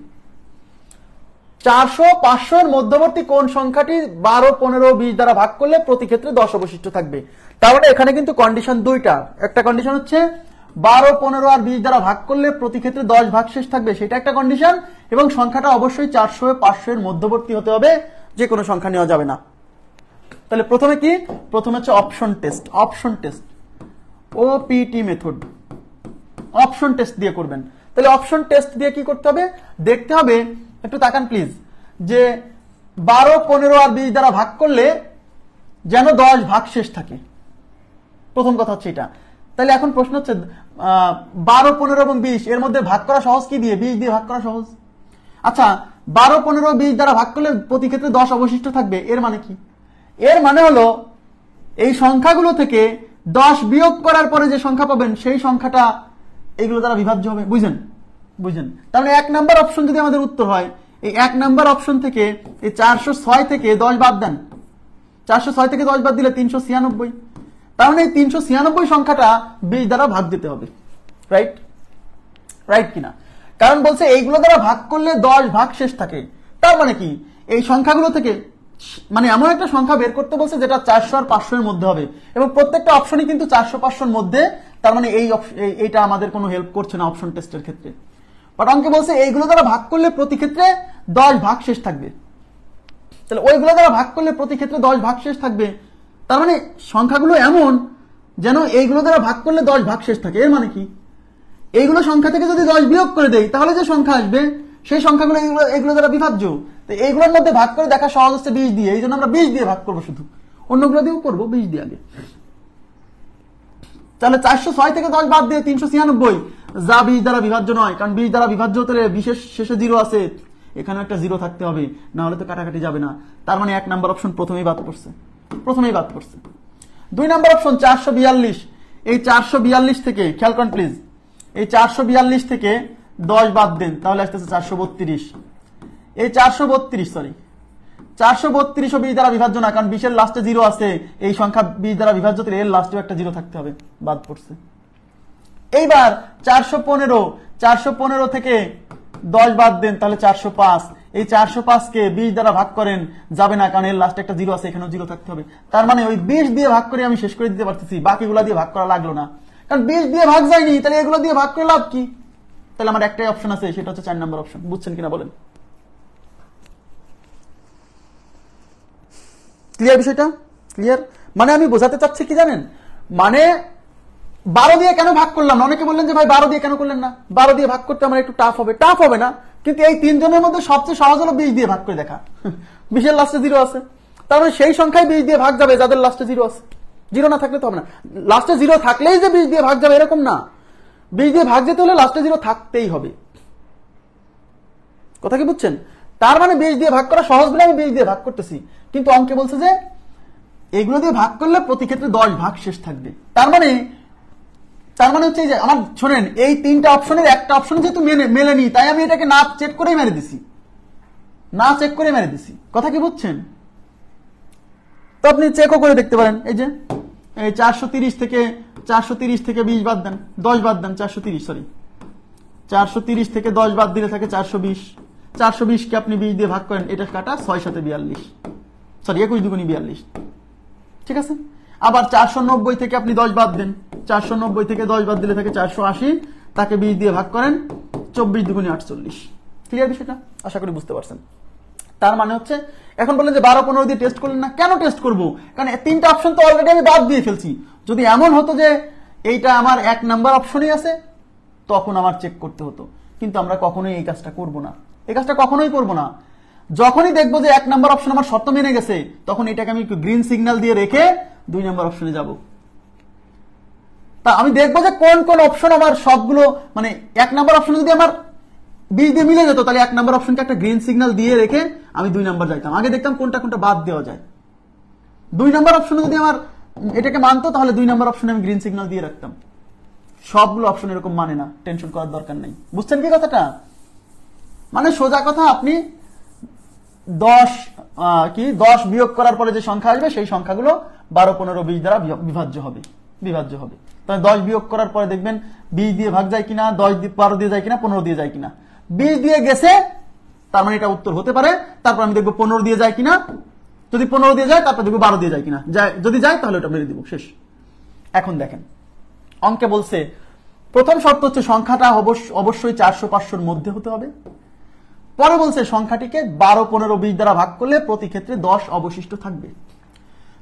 400, 500 এর মধ্যবর্তী কোন সংখ্যাটি 12, 15, 20 দ্বারা ভাগ করলে প্রতি ক্ষেত্রে 10 অবশিষ্ট থাকবে? তাহলে এখানে কিন্তু কন্ডিশন দুইটা। একটা কন্ডিশন হচ্ছে 12, 15 আর 20 দ্বারা ভাগ করলে প্রতি ক্ষেত্রে 10 ভাগ শেষ থাকবে, সেটা একটা কন্ডিশন, এবং সংখ্যাটা অবশ্যই 400 ও 500 এর মধ্যবর্তী হতে হবে, যে কোনো সংখ্যা নেওয়া যাবে না। তাহলে প্রথমে কি? প্রথমে হচ্ছে option test, OPT method, option test দিয়ে করবেন। তাহলে অপশন টেস্ট দিয়ে কি করতে হবে? দেখতে হবে, একটু তাকান প্লিজ, যে 12, 15 আর 20 দ্বারা ভাগ করলে যেন 10 ভাগ শেষ থাকে। প্রথম কথা হচ্ছে এটা। তাহলে এখন প্রশ্ন হচ্ছে 12, 15 এবং 20 এর মধ্যে ভাগ করা সহজ কি দিয়ে? 20 দিয়ে ভাগ করা সহজ। আচ্ছা, 12, 15, 20 দ্বারা ভাগ করলে প্রতি ক্ষেত্রে 10 অবশিষ্ট থাকবে, এর মানে কি? এর মানে হলো এই সংখ্যাগুলো থেকে 10 বিয়োগ করার পরে যে সংখ্যা পাবেন সেই সংখ্যাটা এইগুলো দ্বারা বিভাজ্য হবে। বুঝেন? তাহলে 1 নাম্বার অপশন যদি আমাদের উত্তর হয়, এই 1 নাম্বার অপশন থেকে এই 406 থেকে 10 বাদ দেন, 406 থেকে 10 বাদ দিলে 396। তার মানে এই 396 সংখ্যাটা 20 দ্বারা ভাগ দিতে হবে। রাইট কিনা? কারণ বলছে এইগুলো দ্বারা ভাগ করলে 10 ভাগ শেষ থাকে। তার মানে কি? এই সংখ্যাগুলো থেকে মানে এমন একটা সংখ্যা বের করতে বলছে যেটা 400 আর 500 এর মধ্যে হবে, এবং প্রত্যেকটা অপশনই কিন্তু 400, 500 এর মধ্যে। তার মানে এইটা আমাদের কোনো হেল্প করছে না অপশন টেস্টের ক্ষেত্রে। বাট অঙ্কে বলছে এইগুলো দ্বারা ভাগ করলে প্রতি ক্ষেত্রে 10 ভাগ শেষ থাকবে। তাহলে ওইগুলো দ্বারা ভাগ করলে প্রতি ক্ষেত্রে 10 ভাগ শেষ থাকবে, তার মানে সংখ্যাগুলো এমন যেন এইগুলো দ্বারা ভাগ করলে 10 ভাগ শেষ থাকে। এর মানে কি? এইগুলো সংখ্যা থেকে যদি 10 বিয়োগ করে দেই তাহলে যে সংখ্যা আসবে সেই সংখ্যাগুলো এগুলো দ্বারা বিভাজ্য। তো এইগুলোর মধ্যে ভাগ করে দেখা সহজ হচ্ছে 20 দিয়ে, এই জন্য আমরা 20 দিয়ে ভাগ করবো, শুধু অন্যগুলো দিয়েও করবো, 20 দিয়ে আগে। তাহলে 406 থেকে 10 বাদ দিয়ে 396, যা 20 দ্বারা বিভাজ্য নয়, কারণ 20 দ্বারা বিভাজ্য হতে বিশেষ শেষে 0 আছে, এখানে একটা 0 থাকতে হবে, না হলে তো কাটাকাটি যাবে না। তার মানে 1 নাম্বার অপশন প্রথমেই বাদ পড়ছে। 2 নাম্বার অপশন 442, এই 442 থেকে খেয়াল করেন প্লিজ, এই 442 থেকে 10 বাদ দেন, তাহলে আসতেছে 432। এই 432 ও 20 দ্বারা বিভাজ্য না, কারণ 20 এর লাস্টে 0 আছে, এই সংখ্যা 20 দ্বারা বিভাজ্য, এর লাস্টেও একটা 0 থাকতে হবে, বাদ পড়ছে। এইবার 415 থেকে 10 বাদ দেন, তাহলে 405। এই 405 কে 20 দ্বারা ভাগ করেন, যাবে না, কারণ এর লাস্টে একটা 0 আছে, এখানেও 0 থাকতে হবে। তার মানে ওই 20 দিয়ে ভাগ করে আমি শেষ করে দিতে পারতেছি, বাকিগুলা দিয়ে ভাগ করা লাগলো না, কারণ 20 দিয়ে ভাগ যায়নি, তাহলে এগুলো দিয়ে ভাগ করে লাভ কি? তাহলে আমার একটাই অপশন আছে, সেটা হচ্ছে 4 নাম্বার অপশন। বুঝছেন কিনা বলেন? ক্লিয়ার বিষয়টা? ক্লিয়ার? মানে আমি বোঝাতে চাচ্ছি কি জানেন, মানে 12 দিয়ে কেন ভাগ করলাম না? অনেকে বললেন যে ভাই 12 দিয়ে কেন করলেন না? 12 দিয়ে ভাগ করতে আমার একটু টাফ হবে না, কিন্তু এই তিনজনের মধ্যে সবচেয়ে সহজ হলো 20 দিয়ে ভাগ করে দেখা। 20 এর লাস্টে 0 আছে, তার মানে সেই সংখ্যায় 20 দিয়ে ভাগ যাবে যাদের লাস্টে 0 আছে। 0 না থাকলে তো হবে না, লাস্টে 0 থাকলেই যে 20 দিয়ে ভাগ যাবে এরকম না, 20 দিয়ে ভাগ যেতে হলে লাস্টে 0 থাকতেই হবে। কথা কি বুঝছেন? তার মানে 20 দিয়ে ভাগ করা সহজ বলে আমি 20 দিয়ে ভাগ করতেছি, কিন্তু অঙ্কে বলছে যে এগুলো দিয়ে ভাগ করলে প্রতি ক্ষেত্রে 10 ভাগ শেষ থাকবে। তার মানে হচ্ছে যে আমার শোনেন, এই 3টা অপশনের একটা অপশন যেহেতু মেলেনি, তাই আমি এটাকে না চেক করেই মেরে দিছি। কথা কি বুঝছেন? তো আপনি চেকও করে দেখতে পারেন। এই যে এই 430 থেকে 20 বাদ দেন, 10 বাদ দেন, 430 থেকে 10 বাদ দিলে থাকে 420। 420 কে আপনি 20 দিয়ে ভাগ করেন, এটা কাটা 6 সাথে 42, 21 দুগুণী 42, ঠিক আছে। আবার 490 থেকে আপনি 10 বাদ দেন, 490 থেকে 10 বাদ দিলে থাকে 480, তাকে 20 দিয়ে ভাগ করেন, 24 দুগুণী 48। ক্লিয়ার বিষয়টা? আশা করি বুঝতে পারছেন। তার মানে হচ্ছে এখন বলেন যে 12-15 দিয়ে টেস্ট করলেন না, কেন টেস্ট করব? কারণ 3টা অপশন তো অলরেডি আমি বাদ দিয়ে ফেলছি। যদি এমন হতো যে এইটা আমার 1 নাম্বার অপশনই আছে, তখন আমার চেক করতে হতো, কিন্তু আমরা কখনোই এই কাজটা করব না। যখনই দেখবো যে 1 নাম্বার অপশন আমার শর্ত মেনে গেছে, তখন এটাকে আমি গ্রিন সিগন্যাল দিয়ে রেখে 2 নাম্বার অপশনে যাব। তা আমি দেখবো যে কোন কোন অপশন আমার সবগুলো, মানে 1 নাম্বার অপশন যদি আমার 20 দিয়ে মিলে যেত, তাহলে 1 নাম্বার অপশনকে একটা গ্রিন সিগন্যাল দিয়ে রেখে আমি 2 নাম্বার যাইতাম। আগে দেখতাম কোনটা বাদ দেওয়া যায়। 2 নাম্বার অপশনে যদি আমার এটাকে মানতো, তাহলে 2 নাম্বার অপশনে আমি গ্রিন সিগন্যাল দিয়ে রাখতাম। সবগুলো অপশন এরকম মানে না, টেনশন করার দরকার নেই। বুঝছেন কি কথাটা? মানে সোজা কথা, আপনি 10 বিয়োগ করার পরে যে সংখ্যা আসবে, সেই সংখ্যাগুলো 12, 15, 20 দ্বারা বিভাজ্য হবে। তাহলে 10 বিয়োগ করার পরে দেখবেন 20 দিয়ে ভাগ যায় কিনা, 12 দিয়ে যায় কিনা, 15 দিয়ে যায় কিনা। 20 দিয়ে গেছে, তার মানে এটা উত্তর হতে পারে। তারপর আমি দেখবো 15 দিয়ে যায় কিনা, যদি 15 দিয়ে যায় তারপর দেখবো 12 দিয়ে যায় কিনা, যদি যায় তাহলে ওটা মেরে দিব, শেষ। এখন দেখেন, অঙ্কে বলছে প্রথম শর্ত হচ্ছে সংখ্যাটা অবশ্যই 400-500-র মধ্যে হতে হবে। পরে বলছে সংখ্যাটিকে 12, 15, 20 দ্বারা ভাগ করলে প্রতি ক্ষেত্রে 10 অবশিষ্ট থাকবে।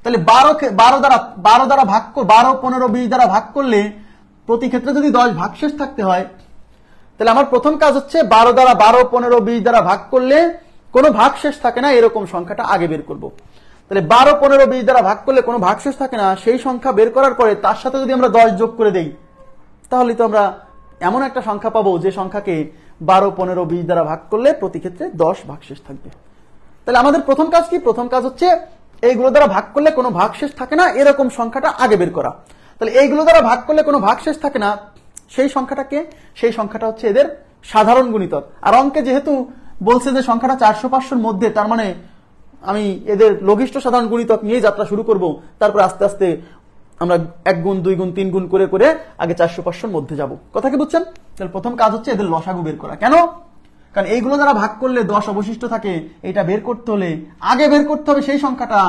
তাহলে 12, 15, 20 দ্বারা ভাগ করলে প্রতি ক্ষেত্রে যদি 10 ভাগশেষ থাকতে হয়, তাহলে আমার প্রথম কাজ হচ্ছে 12, 15, 20 দ্বারা ভাগ করলে কোনো ভাগশেষ থাকে না এরকম সংখ্যাটা আগে বের করব। তাহলে 12, 15, 20 দ্বারা ভাগ করলে কোনো ভাগশেষ থাকে না, সেই সংখ্যা বের করার পরে তার সাথে যদি আমরা 10 যোগ করে দেই, তাহলে তো আমরা এমন একটা সংখ্যা পাবো যে সংখ্যাকে 12, 15, 20 দ্বারা ভাগ করলে প্রতি ক্ষেত্রে 10 ভাগশেষ থাকবে। তাহলে আমাদের প্রথম কাজ কি? প্রথম কাজ হচ্ছে এইগুলো দ্বারা ভাগ করলে কোনো ভাগশেষ থাকে না এরকম সংখ্যাটা আগে বের করা। তাহলে এইগুলো দ্বারা ভাগ করলে কোনো ভাগশেষ থাকে না, সেই সংখ্যাটা হচ্ছে এদের সাধারণ গুণিতক। আর অঙ্কে যেহেতু বলছে যে সংখ্যাটা 400-500-র মধ্যে, তার মানে আমি এদের লঘিষ্ঠ সাধারণ গুণিতক নিয়ে যাত্রা শুরু করব। তারপর আস্তে আস্তে আমরা 1 গুণ, 2 গুণ, 3 গুণ করে করে আগে 400-500-র মধ্যে যাব। কথা কি বুঝছেন? তাহলে প্রথম কাজ হচ্ছে এদের লসাগু বের করা। কেন? কারণ এইগুলো দ্বারা ভাগ করলে 10 অবশিষ্ট থাকে, এটা বের করতে হলে আগে বের করতে হবে সেই সংখ্যাটা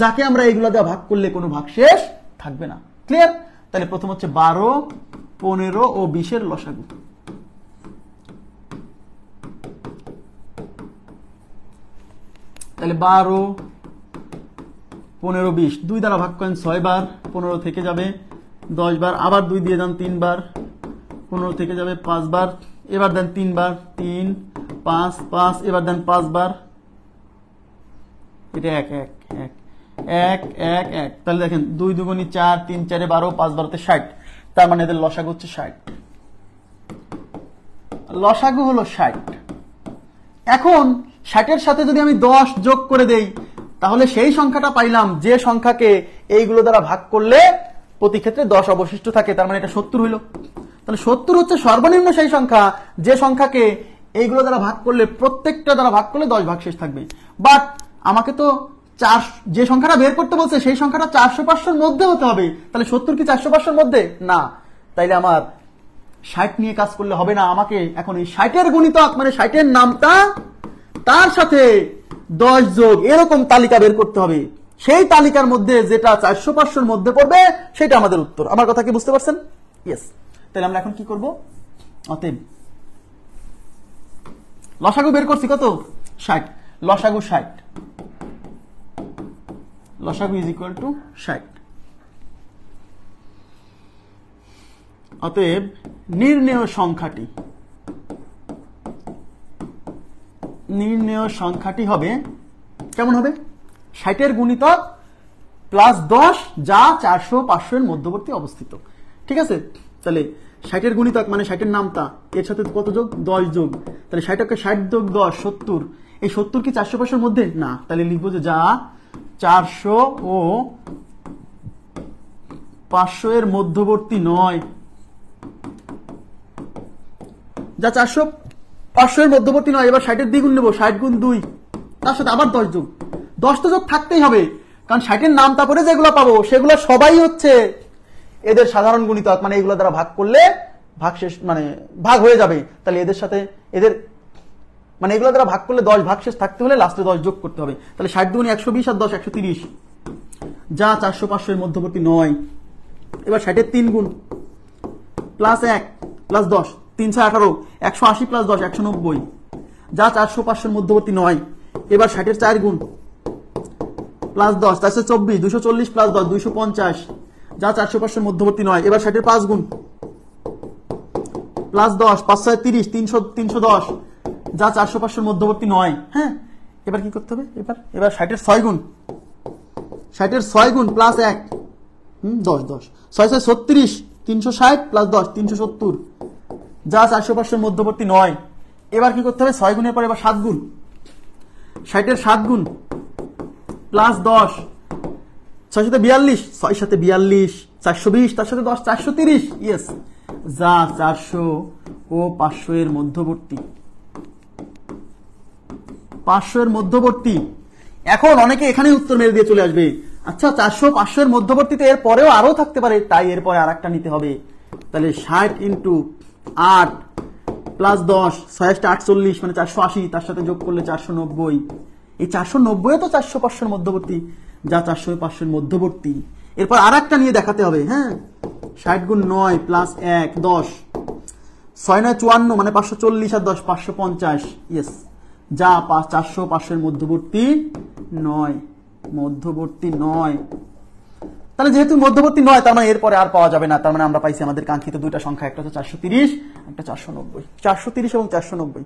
যাকে আমরা এইগুলো দ্বারা ভাগ করলে কোনো ভাগশেষ থাকবে না। ক্লিয়ার? তাহলে প্রথম হচ্ছে 12, 15 ও 20-এর লসাগু। তাহলে 12, 15, 20 2 দ্বারা ভাগ করেন 6 বার, 15 থেকে যাবে 10 বার, আবার 2 দিয়ে দেন 3 বার, 15 থেকে যাবে 5 বার, এবার দেন 3 বার, 3, 5, 5, এবার দেন 5 বার, এটা 1, 1, 1, এক এক এক, তাহলে দেখেন 2 দুগুণী 4, 3 4 12, 5 12 60, তার মানে এদের লসাগু হচ্ছে 60, লসাগু হলো 60। এখন 60-এর সাথে যদি আমি 10 যোগ করে দেই তাহলে সেই সংখ্যাটা পাইলাম যে সংখ্যাকে এইগুলো দ্বারা ভাগ করলে প্রতি ক্ষেত্রে 10 অবশিষ্ট থাকে, তার মানে এটা 70 হইল। তাহলে 70 হচ্ছে সর্বনিম্ন সেই সংখ্যা যে সংখ্যাকে এইগুলো দ্বারা ভাগ করলে, প্রত্যেকটা দ্বারা ভাগ করলে 10 ভাগশেষ থাকবে। বাট আমাকে তো যে সংখ্যাটা বের করতে বলছে সেই সংখ্যাটা 400 500-র মধ্যে হতে হবে, তাহলে 70 কি 400 500-র মধ্যে না, তাইলে আমার 60 নিয়ে কাজ করলে হবে না, আমাকে এখন এই 60-এর গুণিতক মানে 60-এর নামটা তার সাথে 10 যোগ এরকম তালিকা বের করতে হবে, সেই তালিকার মধ্যে যেটা 400 500-র মধ্যে পড়বে সেটা আমাদের উত্তর। আমার কথা কি বুঝতে পারছেন? ইয়েস। তাহলে আমরা এখন কি করব? অতএব লসাগু বের করছি কত? 60, লসাগু 60, লসাগু ইজ ইকুয়াল টু 60। অতএব নির্ণেয় সংখ্যাটি হবে কেমন হবে? 60-এর গুণিতক প্লাস 10 যা 400 500-এর মধ্যবর্তী অবস্থিত। ঠিক আছে, তাহলে 60-এর গুণিতক মানে 60-এর নামতা, এর সাথে কত যোগ? 10 যোগ, তাহলে 60-কে 60 যোগ 10 70, এই 70 কি 400 500-এর মধ্যে না, তাহলে লিখবো যে যা 400 ও 500-এর মধ্যবর্তী নয়, যা 400 500-এর মধ্যবর্তী নয়। এবার 60-এর দ্বিগুণ নেবো, 60 গুণ 2, তার সাথে আবার 10 যোগ, 10 তো যোগ থাকতেই হবে, কারণ 60-এর নাম তারপরে যেগুলো পাবো সেগুলো সবাই হচ্ছে এদের সাধারণ গুণিতক, মানে এগুলো দ্বারা ভাগ করলে ভাগশেষ মানে ভাগ হয়ে যাবে, তাহলে এদের সাথে এদের মানে এগুলো দ্বারা ভাগ করলে 10 ভাগশেষ থাকতে হলে লাস্টে 10 যোগ করতে হবে, তাহলে 60 দুগুণে 120 আর 10 130, যা 400 500-এর মধ্যবর্তী নয়। এবার 60-এর 3 গুণ প্লাস 1 প্লাস 10 318, 180 প্লাস 10 190, যা 400 500-এর মধ্যবর্তী নয়। এবার 60-এর 4 গুণ প্লাস 10 424, 240 প্লাস 10 250, যা 400 500-এর মধ্যবর্তী নয়। এবার 60-এর 5 গুণ প্লাস 10 5 6 30 310, যা 400 500-এর মধ্যবর্তী নয়। হ্যাঁ, এবার কি করতে হবে? এবার 60-এর 6 গুণ, 60-এর 6 গুণ প্লাস 1 10 10 6 6 36, 360 প্লাস 10 370, যা 400 500-এর মধ্যবর্তী নয়। এবার কি করতে হবে? 6 গুণের পর এবার 7 গুণ, 60-এর 7 গুণ প্লাস 10 6 সাথে 42, 6 সাথে 42 420, তার সাথে 10 430, ইয়েস, যা 400 ও 500-এর মধ্যবর্তী, 500-এর মধ্যবর্তী। এখন অনেকে এখানে উত্তর মেরে দিয়ে চলে আসবে, আচ্ছা 400 500-এর মধ্যবর্তীতে এর পরেও আরো থাকতে পারে, তাই এরপরে আর একটা নিতে হবে। তাহলে 60 ইন্টু 8 প্লাস 10 6 48, মানে 480, তার সাথে যোগ করলে 490, এই 490 তো 400 500-এর মধ্যবর্তী, যা 400 500-এর মধ্যবর্তী। এরপর আর একটা নিয়ে দেখাতে হবে। হ্যাঁ, 60 গুণ 9 প্লাস 1 10, 6 9 54, মানে 540 আর 10 550, ইয়েস, যা 400 500-এর মধ্যবর্তী নয়, মধ্যবর্তী নয়। তাহলে যেহেতু মধ্যবর্তী নয়, তার মানে এরপরে আর পাওয়া যাবে না, তার মানে আমরা পাইছি আমাদের কাঙ্ক্ষিত দুইটা সংখ্যা, একটা হচ্ছে 430, একটা 490, 430 এবং 490।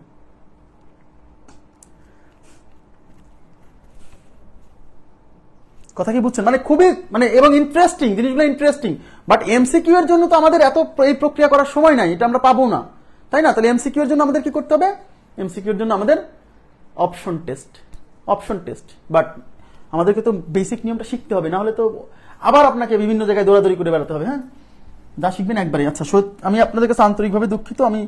কথা কি বুঝছেন? মানে খুবই মানে এবং ইন্টারেস্টিং, জিনিসগুলো ইন্টারেস্টিং, বাট এমসিকিউ এর জন্য তো আমাদের এত এই প্রক্রিয়া করার সময় নাই, এটা আমরা পাবো না, তাই না? তাহলে এমসিকিউ এর জন্য আমাদের কি করতে হবে? এমসিকিউ এর জন্য আমাদের অপশন টেস্ট, বাট আমাদেরকে তো বেসিক নিয়মটা শিখতে হবে, না হলে তো আবার আপনাকে বিভিন্ন জায়গায় দৌড়াদৌড়ি করে বেড়াতে হবে। হ্যাঁ, যা শিখবেন একবারে। আচ্ছা, আমি আপনাদের কাছে আন্তরিকভাবে দুঃখিত, আমি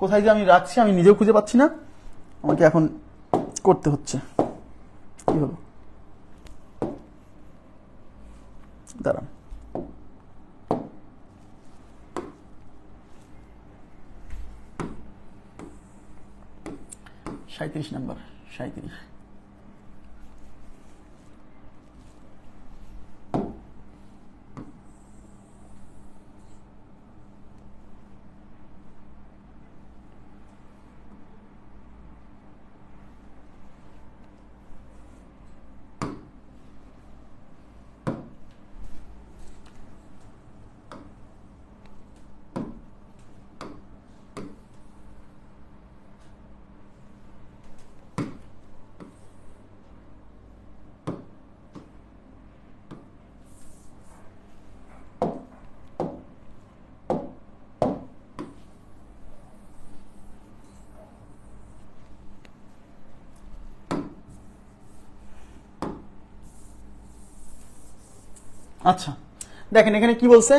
কোথায় যে আমি রাখছি আমি নিজেও খুঁজে পাচ্ছি না, আমাকে এখন করতে হচ্ছে। কি হলো? দাঁড়ান, সাঁইত্রিশ নাম্বার, 37। আচ্ছা দেখেন এখানে কি বলছে,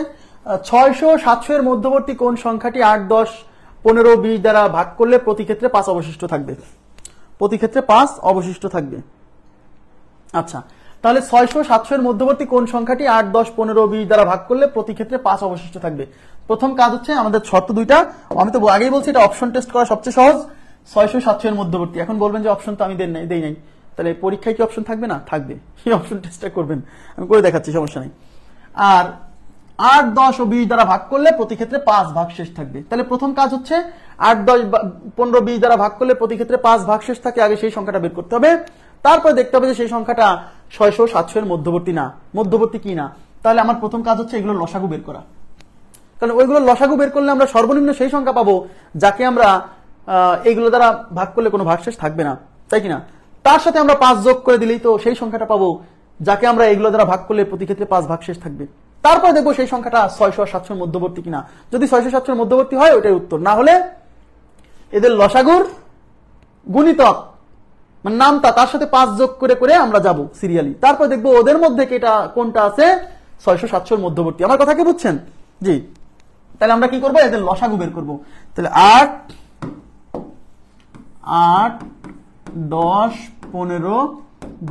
600 700 এর মধ্যবর্তী কোন সংখ্যাটি 8 10 15 20 দ্বারা ভাগ করলে প্রতি ক্ষেত্রে 5 অবশিষ্ট থাকবে, প্রতি ক্ষেত্রে 5 অবশিষ্ট থাকবে। আচ্ছা তাহলে 600 700 এর মধ্যবর্তী কোন সংখ্যাটি 8 10 15 20 দ্বারা ভাগ করলে প্রতি ক্ষেত্রে 5 অবশিষ্ট থাকবে। প্রথম কাজ হচ্ছে আমাদের শর্ত দুইটা, আমি তো আগেই বলছি এটা অপশন টেস্ট করা সবচেয়ে সহজ। 600 700 এর মধ্যবর্তী, এখন বলবেন যে অপশন তো আমি দেই নাই, তাহলে পরীক্ষায় কি অপশন থাকবে না, থাকবে, সেই অপশন টেস্টটা করবেন, আমি করে দেখাচ্ছি সমস্যা নেই। আর 8 10 ও 20 দ্বারা ভাগ করলে প্রতি ক্ষেত্রে 5 ভাগশেষ থাকবে। তাহলে প্রথম কাজ হচ্ছে 8 10 15 20 দ্বারা ভাগ করলে প্রতি ক্ষেত্রে 5 ভাগশেষ থাকে, আগে সেই সংখ্যাটা বের করতে হবে। তারপর দেখতে হবে যে সেই সংখ্যাটা 600 700 এর মধ্যবর্তী না, মধ্যবর্তী কি না। তাহলে আমার প্রথম কাজ হচ্ছে এগুলো লসাগু বের করা, কারণ ওইগুলো লসাগু বের করলে আমরা সর্বনিম্ন সেই সংখ্যা পাবো যাকে আমরা এইগুলো দ্বারা ভাগ করলে কোনো ভাগশেষ থাকবে না, তাই কিনা। তার সাথে আমরা 5 যোগ করে দিলেই তো সেই সংখ্যাটা পাবো যাকে আমরা এগুলো দ্বারা ভাগ করলে প্রতি ক্ষেত্রে 5 ভাগশেষ থাকবে। তারপর দেখবো সেই সংখ্যাটা 600 আর 700 এর মধ্যবর্তী কিনা, যদি 600 700 এর মধ্যবর্তী হয় ওইটাই উত্তর, না হলে এদের লসাগুর গুণিতক মানে নামটা তার সাথে 5 যোগ করে করে আমরা যাব সিরিয়ালি, তারপর দেখবো ওদের মধ্যে কোনটা আছে 600 700 এর মধ্যবর্তী। আমার কথা কি বুঝছেন? জি। তাহলে আমরা কি করবো, এদের লসাগু বের করবো। তাহলে 8 8 10 15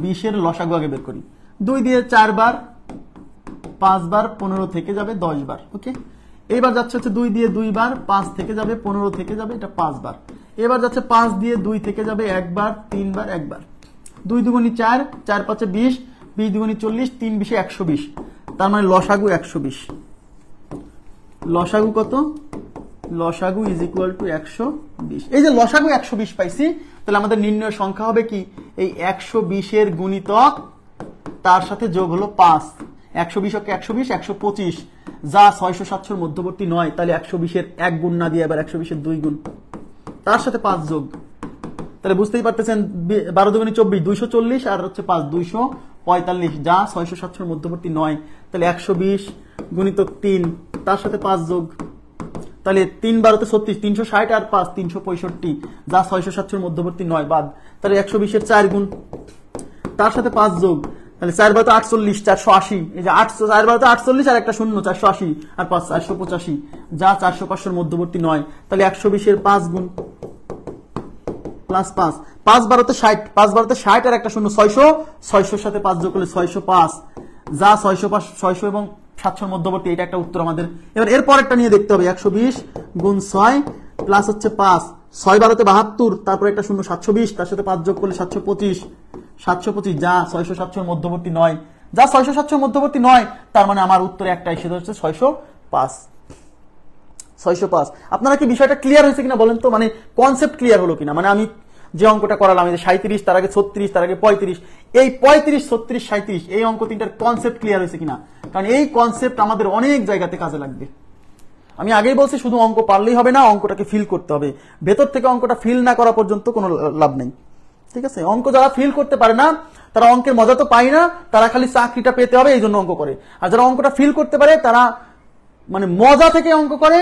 20 এর লসাগু আগে বের করি। 2 দিয়ে 4 বার, 5 বার, 15 থেকে যাবে 10 বার, ওকে। এইবার যাচ্ছে হচ্ছে 2 দিয়ে 2 বার, 5 থেকে যাবে, 15 থেকে যাবে, এটা 5 বার। এবার যাচ্ছে 5 দিয়ে 2 থেকে যাবে 1 বার, 3 বার, 1 বার। 2 দুগুণি 4, 4 5 20, 20 দুগুণি 40, 3 20 120, তার মানে লসাগু 120। লসাগু কত? লসাগু ইজ ইকুয়াল টু 120। এই যে লসাগু 120 পাইছি, তাহলে আমাদের নির্ণয় সংখ্যা হবে কি, এই 120 এর গুণিতক তার সাথে যোগ হলো 5। 120 কে 120 125, যা 600 700 এর মধ্যবর্তী নয়, তাহলে 120 এর 1 গুণ না দিয়ে এবার 120 এর 2 গুণ, তার সাথে 5 যোগ। তাহলে বুঝতেই পারতেছেন 12 দুগুণে 24, 240 আর হচ্ছে 5 245, যা 600 700 এর মধ্যবর্তী নয়। তাহলে 120 গুণিতক 3 তার সাথে 5 যোগ, তাহলে 3 12 36, 360 আর 5 365, যা 600 700 এর মধ্যবর্তী নয় বাদ। তাহলে 120 এর 4 গুণ তার সাথে 5 যোগ, তাহলে 4 12 48 480, এই যে 4 12 48 আর একটা শূন্য 480 আর 5 485, যা 400 500 এর মধ্যবর্তী নয়। তাহলে 120 এর 5 গুণ প্লাস 5, 5 12 60, 5 12 60 আর একটা শূন্য 600, 600 এর সাথে 5 যোগ করলে 605, যা 600 এবং 700 এর মধ্যবর্তী, এটা একটা উত্তর আমাদের। এবার এর পরেরটা নিয়ে দেখতে হবে, 120 গুণ 6 প্লাস হচ্ছে 5, 6 12 72, তারপর একটা শূন্য 720, তার সাথে 5 যোগ করলে 725, 725, যা 600 700 এর মধ্যবর্তী নয়, যা 600 700 এর মধ্যবর্তী নয়। তার মানে আমার উত্তরে একটাই, সেটা হচ্ছে 605। 605। আপনারা কি বিষয়টা ক্লিয়ার হয়েছে কিনা বলেন তো, মানে কনসেপ্ট ক্লিয়ার হলো কিনা। মানে আমি যে অঙ্কটা করালাম, এই যে 37, তার আগে 36, তার আগে 35, এই 35 36 37 এই অঙ্ক তিনটার কনসেপ্ট ক্লিয়ার হয়েছে কিনা, কারণ এই কনসেপ্ট আমাদের অনেক জায়গাতে কাজে লাগবে। আমি আগেই বলছি শুধু অঙ্ক পারলেই হবে না, অঙ্কটাকে ফিল করতে হবে। ভেতর থেকে অঙ্কটা ফিল না করা পর্যন্ত কোনো লাভ নেই, ঠিক আছে। অঙ্ক যারা ফিল করতে পারে না তারা অঙ্কের মজা তো পায় না, তারা খালি চাকরিটা পেতে হবে এই জন্য অঙ্ক করে। আর যারা অঙ্কটা ফিল করতে পারে তারা মানে মজা থেকে অঙ্ক করে,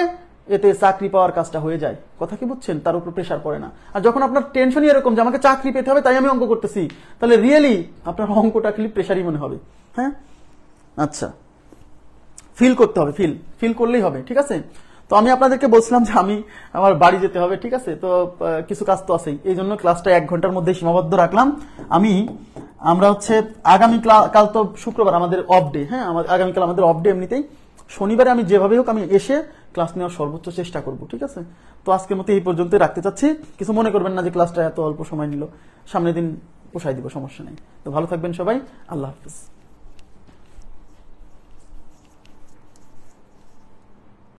এতে চাকরি পাওয়ার কাজটা হয়ে যায়। কথা কি বুঝছেন? তার উপর প্রেশার পড়ে না। আর যখন আপনার টেনশনই এরকম যে আমাকে চাকরি পেতে হবে তাই আমি অঙ্ক করতেছি, তাহলে রিয়েলি আপনার অঙ্কটা খালি প্রেশারই মনে হবে। হ্যাঁ, আচ্ছা, ফিল করতে হবে, ফিল করলেই হবে, ঠিক আছে। তো আমি আপনাদেরকে বলছিলাম যে আমার বাড়ি যেতে হবে, ঠিক আছে। তো কিছু কাজ তো আছেই, এই জন্য ক্লাসটা 1 ঘন্টার মধ্যে সীমাবদ্ধ রাখলাম। আমরা হচ্ছে কাল তো শুক্রবার আমাদের অফ ডে, হ্যাঁ, আগামীকাল আমাদের অফ ডে এমনিতেই। শনিবারে আমি যেভাবে হোক আমি এসে ক্লাস নেওয়ার সর্বোচ্চ চেষ্টা করব, ঠিক আছে। তো আজকের মতো এই পর্যন্তই রাখতে চাচ্ছি। কিছু মনে করবেন না যে ক্লাসটা এত অল্প সময় নিল, সামনের দিন পোষায় দিব, সমস্যা নেই। তো ভালো থাকবেন সবাই, আল্লাহ হাফিজ।